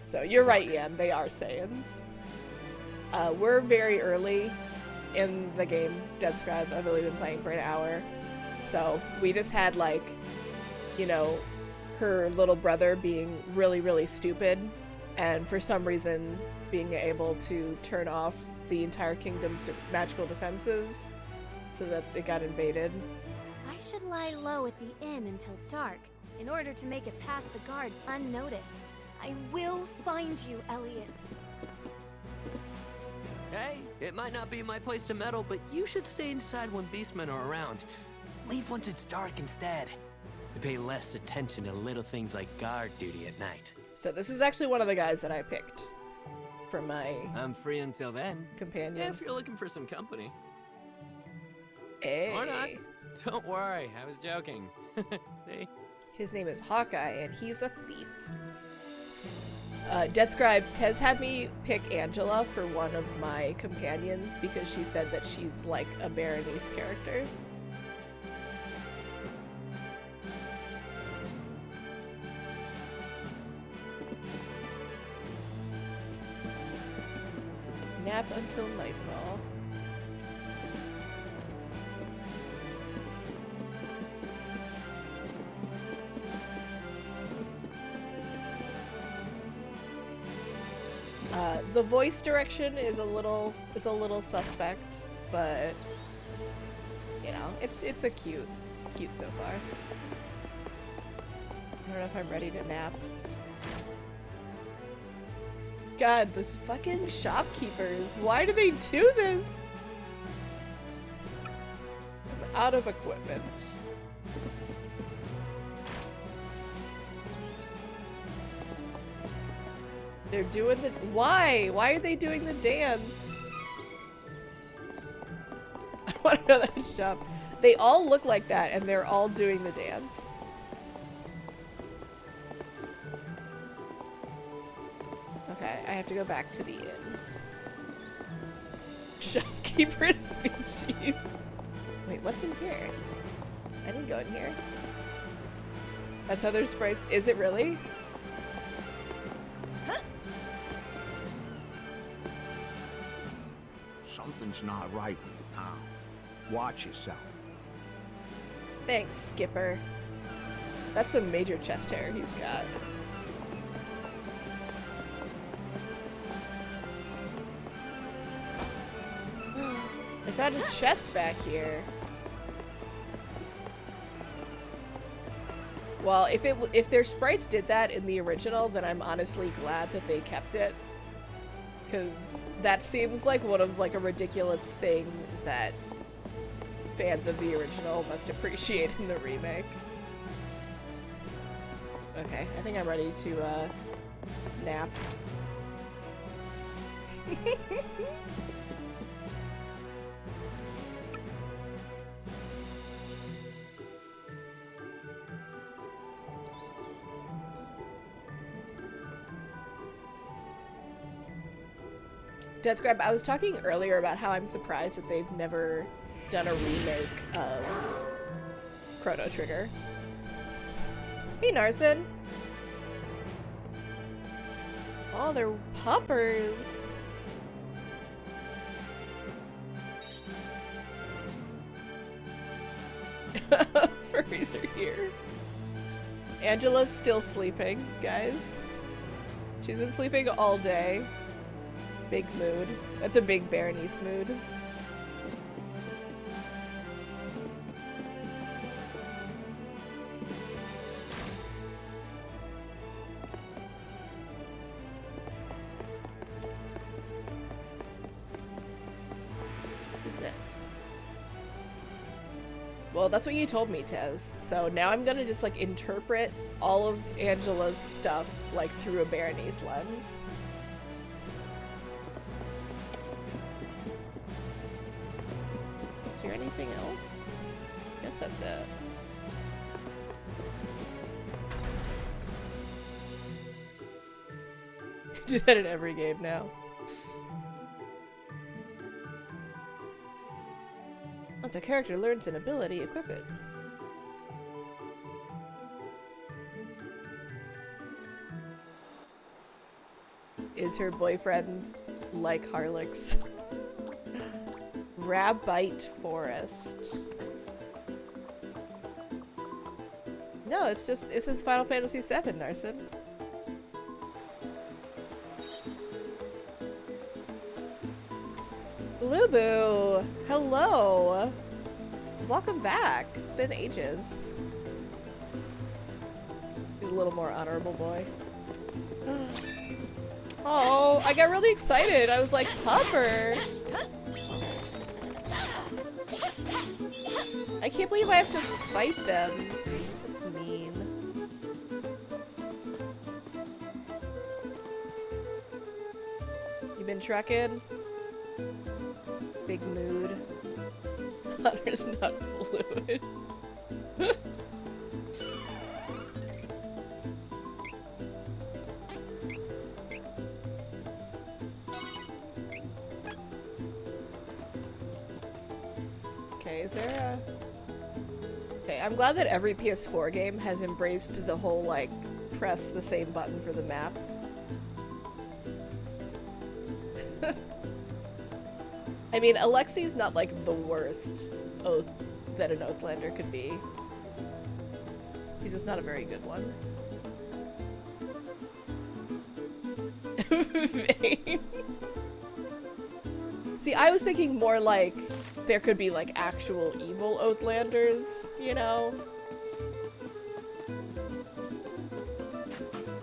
So you're right, Yam, they are Saiyans. We're very early in the game, Dead Scribe. I've only been playing for an hour. So we just had like, you know, her little brother being really, really stupid, and for some reason being able to turn off the entire kingdom's magical defenses so that it got invaded. I should lie low at the inn until dark in order to make it past the guards unnoticed. I will find you, Elliot. Hey, it might not be my place to meddle, but you should stay inside when beastmen are around. Leave once it's dark instead. They pay less attention to little things like guard duty at night. So this is actually one of the guys that I picked for my I'm free until then. companion. If you're looking for some company. Hey. Or not. Don't worry, I was joking. See? His name is Hawkeye, and he's a thief. Dead Scribe, Tez had me pick Angela for one of my companions because she said that she's like a Berenice character. Nap until nightfall. The voice direction is a little suspect, but you know, it's cute so far. I don't know if I'm ready to nap. God, those fucking shopkeepers, why do they do this? Out of equipment. They're doing the— why? Why are they doing the dance? I want to know that shop. They all look like that and they're all doing the dance. Okay, I have to go back to the inn. Shopkeeper species. Wait, what's in here? I didn't go in here. That's how their sprites— is it really? Something's not right with the town. Watch yourself. Thanks, Skipper. That's some major chest hair he's got. I found a chest back here. Well, if their sprites did that in the original, then I'm honestly glad that they kept it. Because that seems like one of like a ridiculous thing that fans of the original must appreciate in the remake. Okay, I think I'm ready to nap. Dead Scrap, I was talking earlier about how I'm surprised that they've never done a remake of Chrono Trigger. Hey, Narson! Oh, they're puppers! Furries are here. Angela's still sleeping, guys. She's been sleeping all day. Big mood. That's a big Berenice mood. Who's this? Well, that's what you told me, Tez. So now I'm gonna just like interpret all of Angela's stuff like through a Berenice lens. Is there anything else? I guess that's it. I do that in every game now. Once a character learns an ability, equip it. Is her boyfriend like Harlix? Rabbite Forest. No, it's just— this is Final Fantasy VII, Narson. Blueboo! Hello! Welcome back. It's been ages. He's a little more honorable boy. Oh, I got really excited. I was like, Pupper! I can't believe I have to fight them. That's mean. You been trucking? Big mood. Hunter's not fluid. Okay, is there a... Okay, I'm glad that every PS4 game has embraced the whole, like, press the same button for the map. I mean, Alexi's not, like, the worst oath that an Oathlander could be. He's just not a very good one. Vain. See, I was thinking more like there could be, like, actual evil Oathlanders, you know?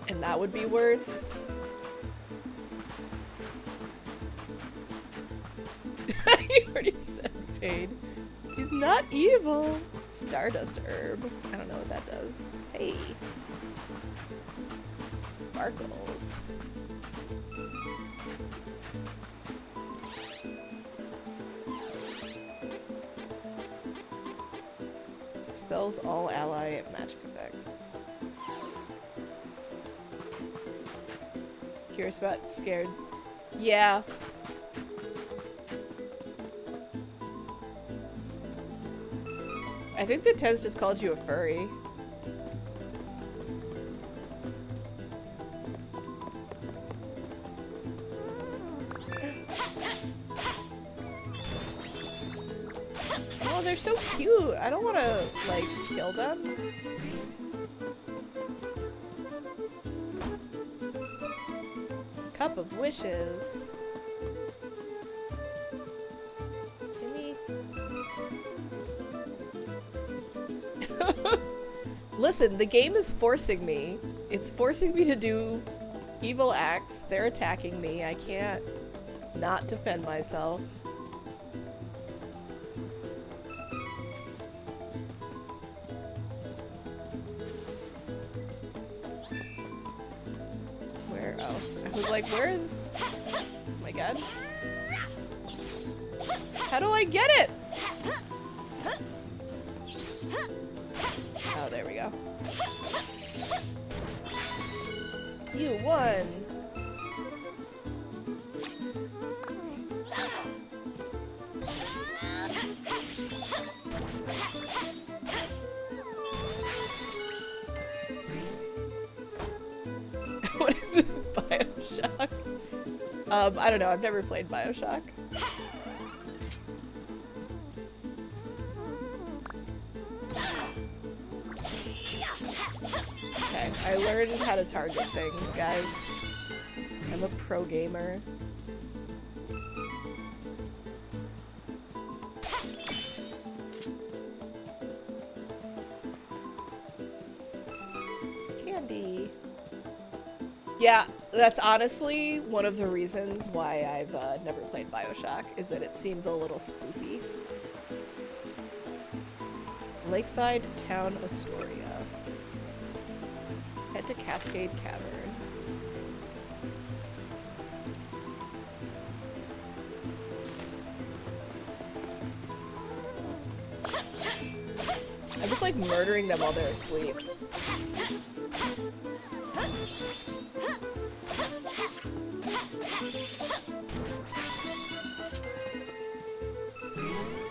And that would be worse. You already said pain. He's not evil. Stardust herb. I don't know what that does. Hey. Sparkles. Expels all ally magic effects. Curious about scared. Yeah. I think the Tez just called you a furry. Oh, they're so cute. I don't want to, like, kill them. Cup of Wishes. Gimme. Listen, the game is forcing me. It's forcing me to do evil acts. They're attacking me. I can't not defend myself. Where? Oh. I was like, where? Oh my god. How do I get it? Oh, there we go. You won! What is this, BioShock? I don't know, I've never played BioShock. Okay, I learned how to target things, guys. I'm a pro gamer. Candy. Yeah, that's honestly one of the reasons why I've never played BioShock, is that it seems a little spoopy. Lakeside Town Astoria. Head to Cascade Cavern. I'm just like murdering them while they're asleep.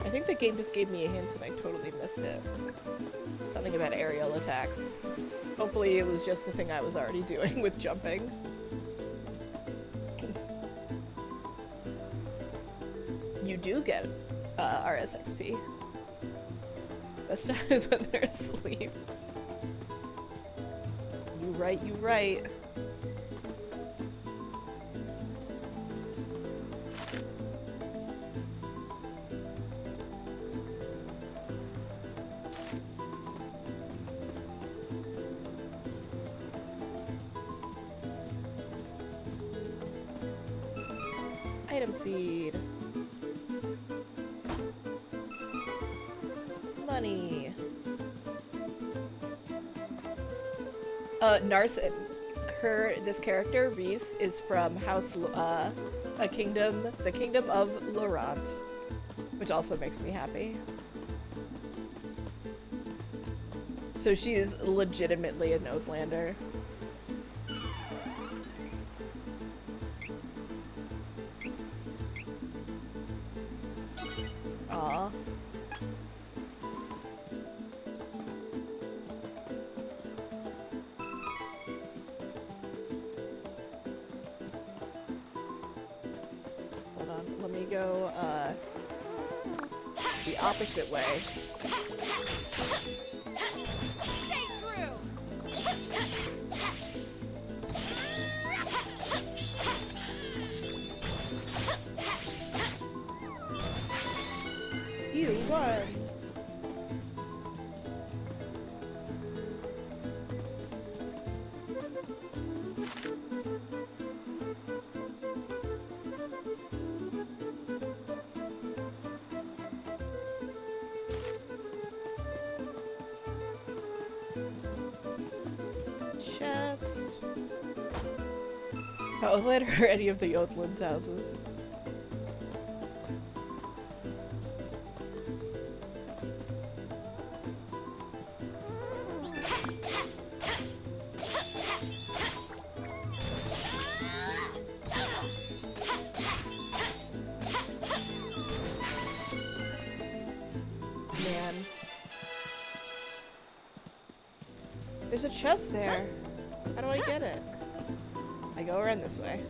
I think the game just gave me a hint and I totally missed it. Something about aerial attacks. Hopefully it was just the thing I was already doing with jumping. You do get RSXP. Best time is when they're asleep. You right, you right. Item seed. Money. Narset. This character, Reese, is from House, the Kingdom of Laurent, which also makes me happy. So she is legitimately a Northlander. Aw. Hold on, let me go, the opposite way. You won! Outland or any of the Oathlands houses. Man. There's a chest there. How do I get it? I go around this way.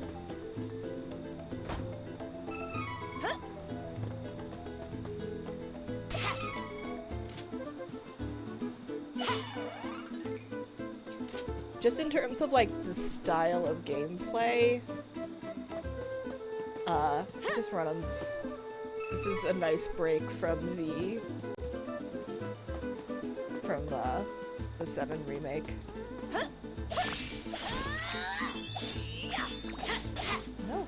Just in terms of like the style of gameplay, just run on this. This is a nice break from the 7 remake. No.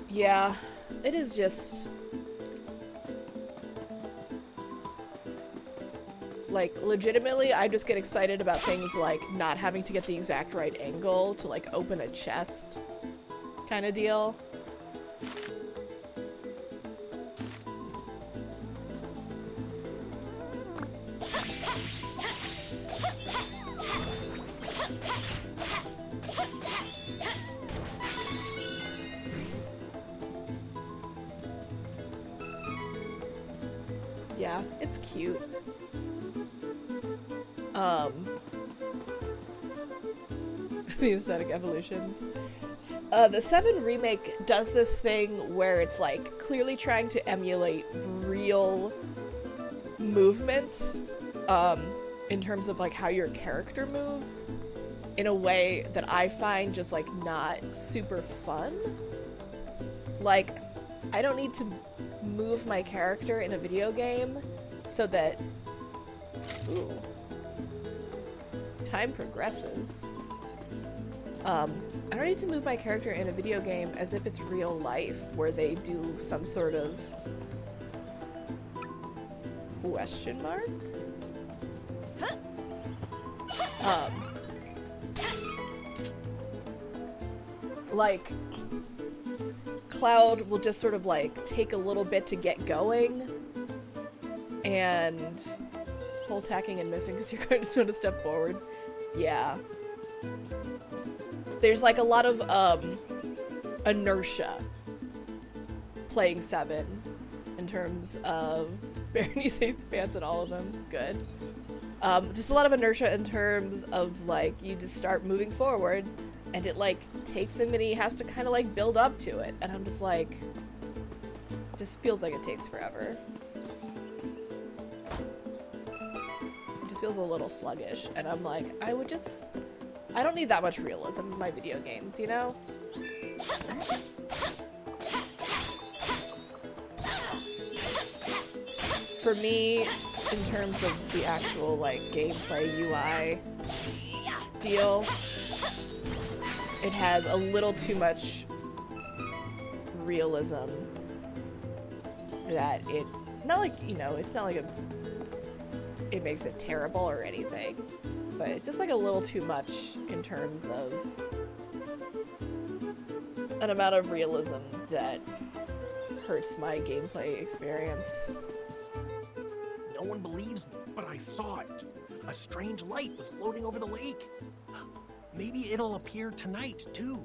Yeah, it is just like legitimately I just get excited about things like not having to get the exact right angle to like open a chest kind of deal. Yeah, it's cute. The aesthetic evolutions. The 7 remake does this thing where it's like clearly trying to emulate real movement in terms of like how your character moves in a way that I find just like not super fun. Like, I don't need to move my character in a video game so that time progresses. I don't need to move my character in a video game as if it's real life where they do some sort of question mark? Like Cloud will just sort of like take a little bit to get going and hold tacking and missing because you're going to sort of step forward. Yeah. There's like a lot of inertia playing 7 in terms of Bernie's Hates Pants and all of them. Good. Just a lot of inertia in terms of like you just start moving forward and it like takes him and he has to kind of like build up to it. And I'm just like, it just feels like it takes forever. It just feels a little sluggish. And I'm like, I don't need that much realism in my video games, you know? For me, in terms of the actual, like, gameplay UI deal, it has a little too much realism that it, not like, you know, it's not like it makes it terrible or anything. But it's just like a little too much in terms of an amount of realism that hurts my gameplay experience. No one believes me, but I saw it. A strange light was floating over the lake. Maybe it'll appear tonight, too.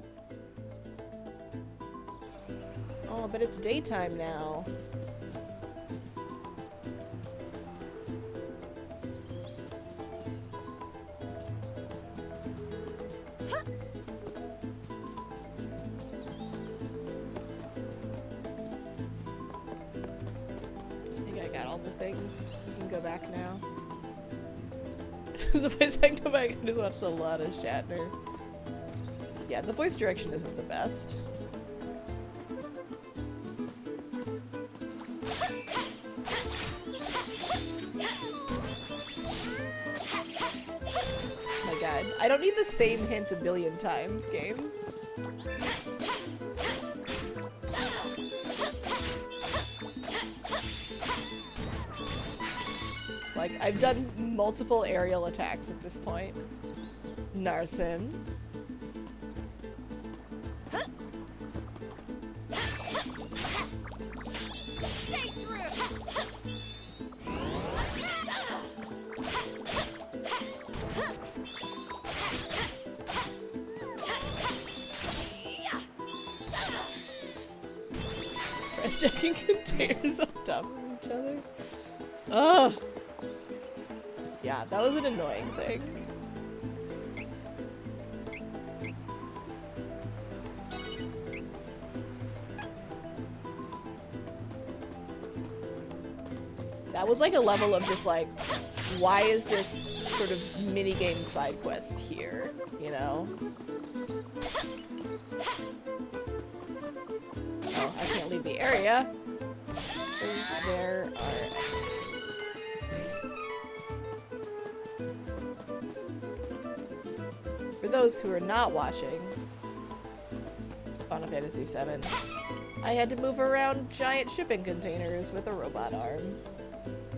Oh, but it's daytime now. You can go back now. The voice I can go back and just watched a lot of Shatner. Yeah, the voice direction isn't the best. Oh my god. I don't need the same hint a billion times, game. Like, I've done multiple aerial attacks at this point. Narsen. Stacking containers on top of each other. Ugh. Yeah, that was an annoying thing. That was like a level of just like, why is this sort of minigame side quest here, you know? Oh, I can't leave the area. Because there are For those who are not watching Final Fantasy VII, I had to move around giant shipping containers with a robot arm.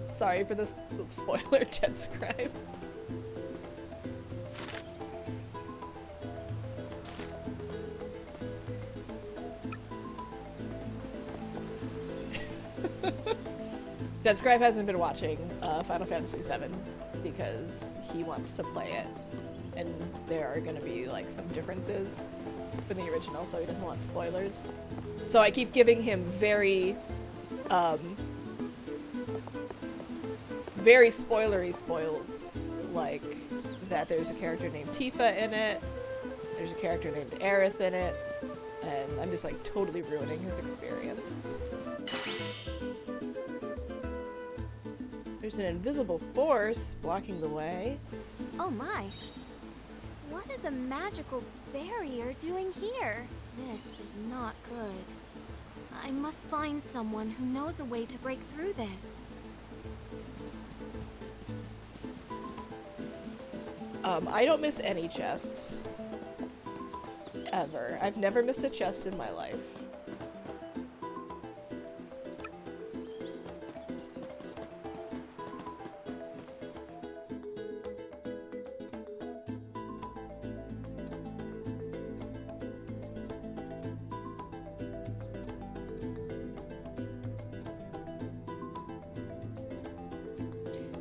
Sorry for the spoiler, Deathscribe. Deathscribe hasn't been watching Final Fantasy VII because he wants to play it, and there are going to be like some differences from the original, so he doesn't want spoilers. So I keep giving him very spoilery spoils, like that there's a character named Tifa in it, there's a character named Aerith in it, and I'm just like totally ruining his experience. There's an invisible force blocking the way. Oh my. What is a magical barrier doing here? This is not good. I must find someone who knows a way to break through this. I don't miss any chests. Ever. I've never missed a chest in my life.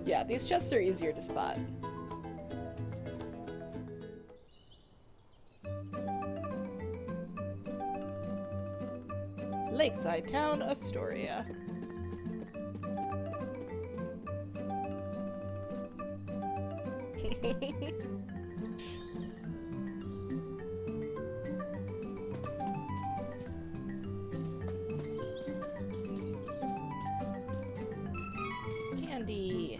Yeah, these chests are easier to spot. Lakeside Town, Astoria. Candy.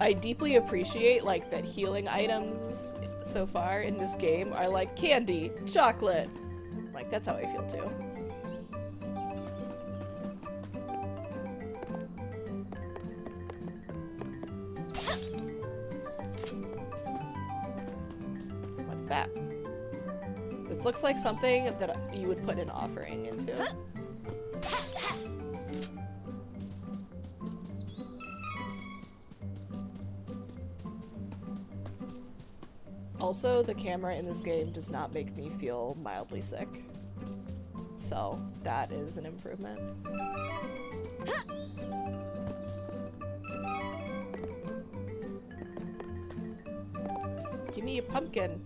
I deeply appreciate like that healing items so far in this game are like candy, chocolate. Like that's how I feel too. What's that? This looks like something that you would put an offering into. Also, the camera in this game does not make me feel mildly sick. So, that is an improvement. Give me a pumpkin.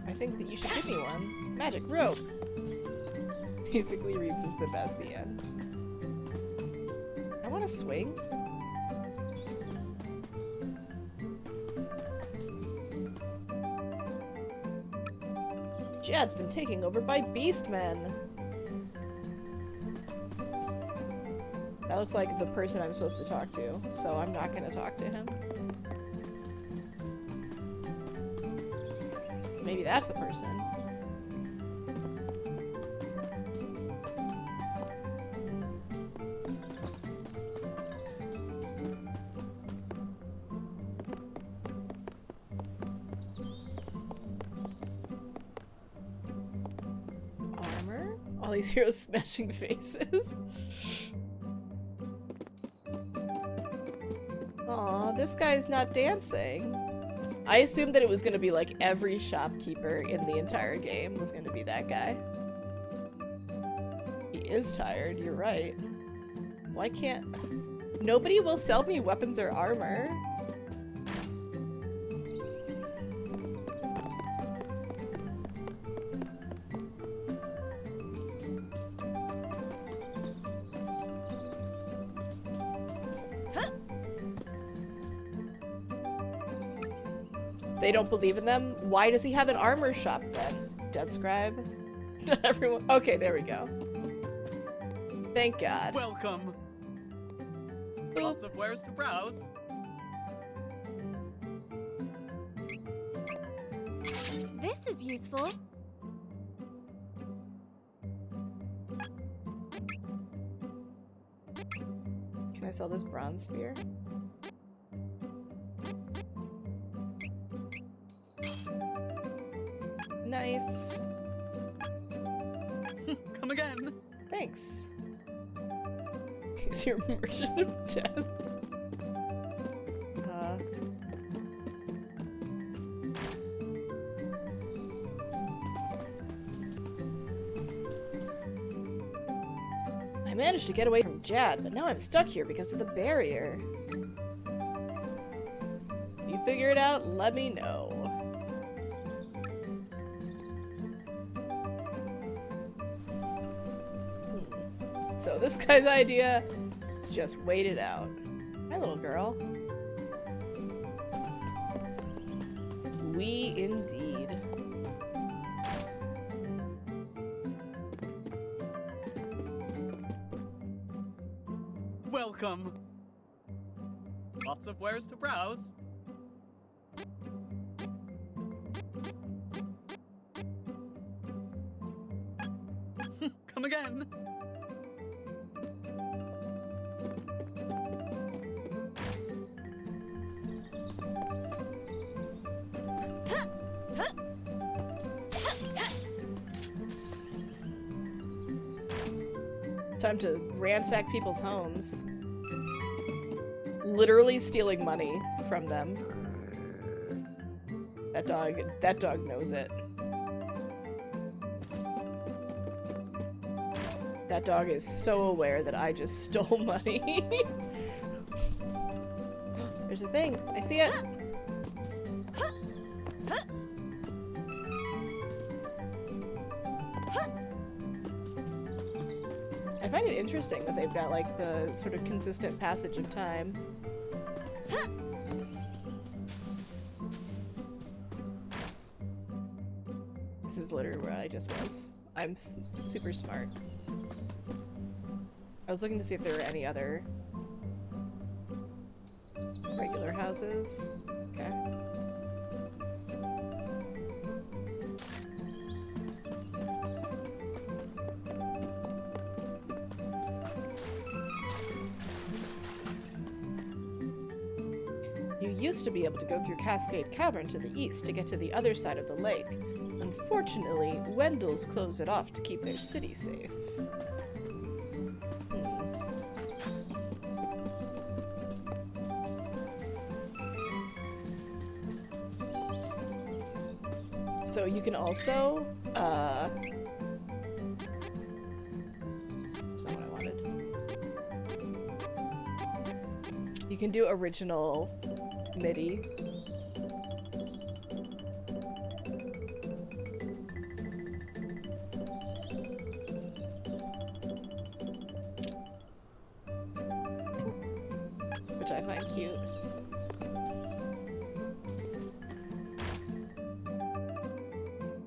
I think that you should give me one. Magic rope! Basically, Reese is the best, the end. I want to swing. Jad's been taken over by Beastmen. That looks like the person I'm supposed to talk to, so I'm not gonna talk to him. Maybe that's the person. All these heroes smashing faces. Aw, this guy's not dancing. I assumed that it was gonna be like every shopkeeper in the entire game was gonna be that guy. He is tired, you're right. Why can't... Nobody will sell me weapons or armor. They don't believe in them? Why does he have an armor shop then? Dead Scribe? Everyone. Okay, there we go. Thank God. Welcome. Lots of wares to browse. This is useful. Can I sell this bronze spear? Nice. Come again. Thanks. He's your merchant of death. I managed to get away from Jad, but now I'm stuck here because of the barrier. If you figure it out, let me know. So this guy's idea is just wait it out. Hi, little girl. We indeed. Welcome. Lots of wares to browse. Come again. Time to ransack people's homes. Literally stealing money from them. That dog knows it. That dog is so aware that I just stole money. There's a thing. I see it. I find it interesting that they've got like the sort of consistent passage of time. This is literally where I just was. I'm super smart. I was looking to see if there were any other regular houses. Okay. You used to be able to go through Cascade Cavern to the east to get to the other side of the lake. Unfortunately, Wendell's closed it off to keep their city safe. So you can also, that's not what I wanted. You can do original MIDI. Which I find cute.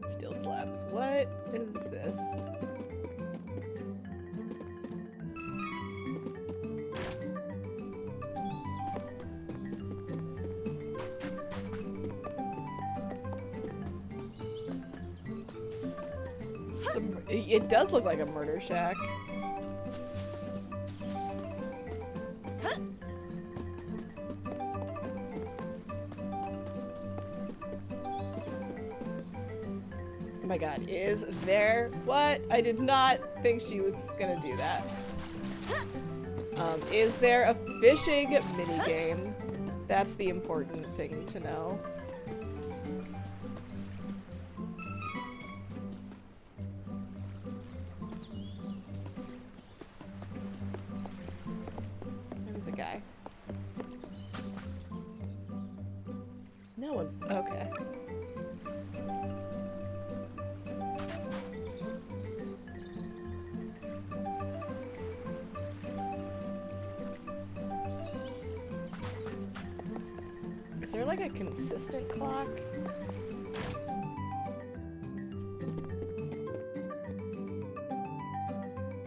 Steel slabs. What is this? It does look like a murder shack. Oh my god, is there... What? I did not think she was gonna do that. Is there a fishing minigame? That's the important thing to know. There was a guy. No one. Okay. Is there like a consistent clock?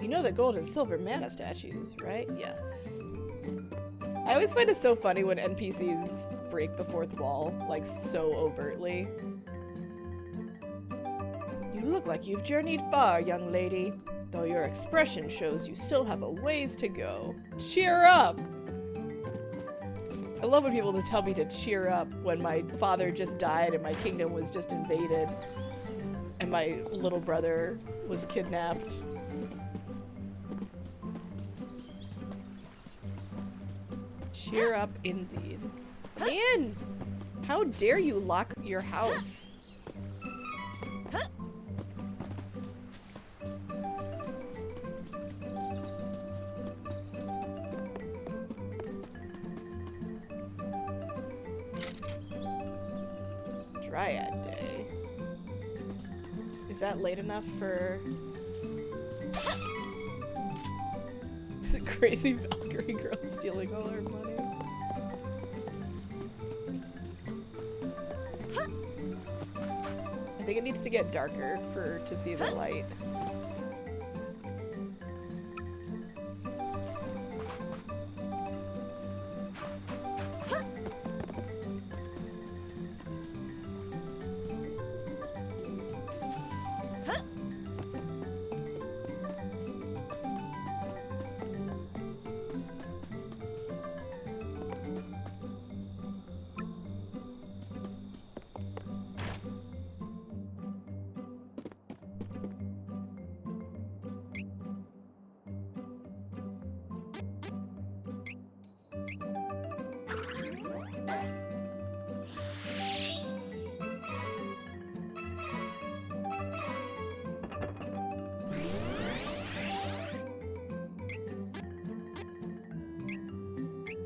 You know the gold and silver mana statues, right? Yes. I always find it so funny when NPCs break the fourth wall, like, so overtly. You look like you've journeyed far, young lady, though your expression shows you still have a ways to go. Cheer up! I love when people tell me to cheer up when my father just died and my kingdom was just invaded and my little brother was kidnapped. Cheer up indeed. Man! How dare you lock your house? Dryad Day. Is that late enough for... Is it crazy Valkyrie girl stealing all our money? I think it needs to get darker to see the light.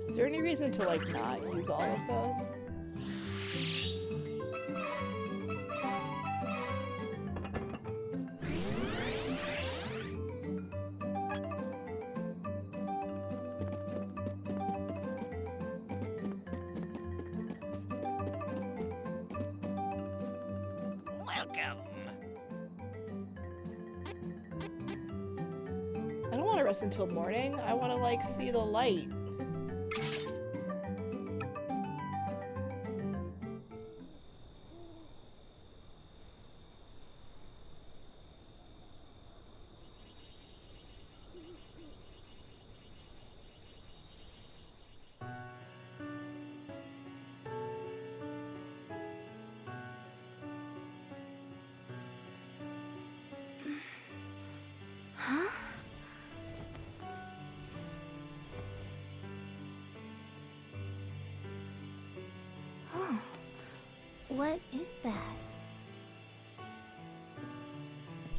Is there any reason to, like, not use all of them? Welcome. I don't want to rest until morning. I want to, like, see the light. Huh? Oh. What is that?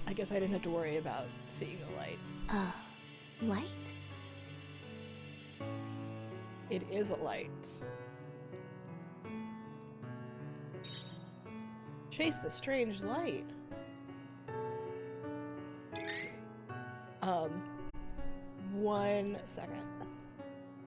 I guess I didn't have to worry about seeing the light. Light? It is a light. Chase the strange light. 1 second.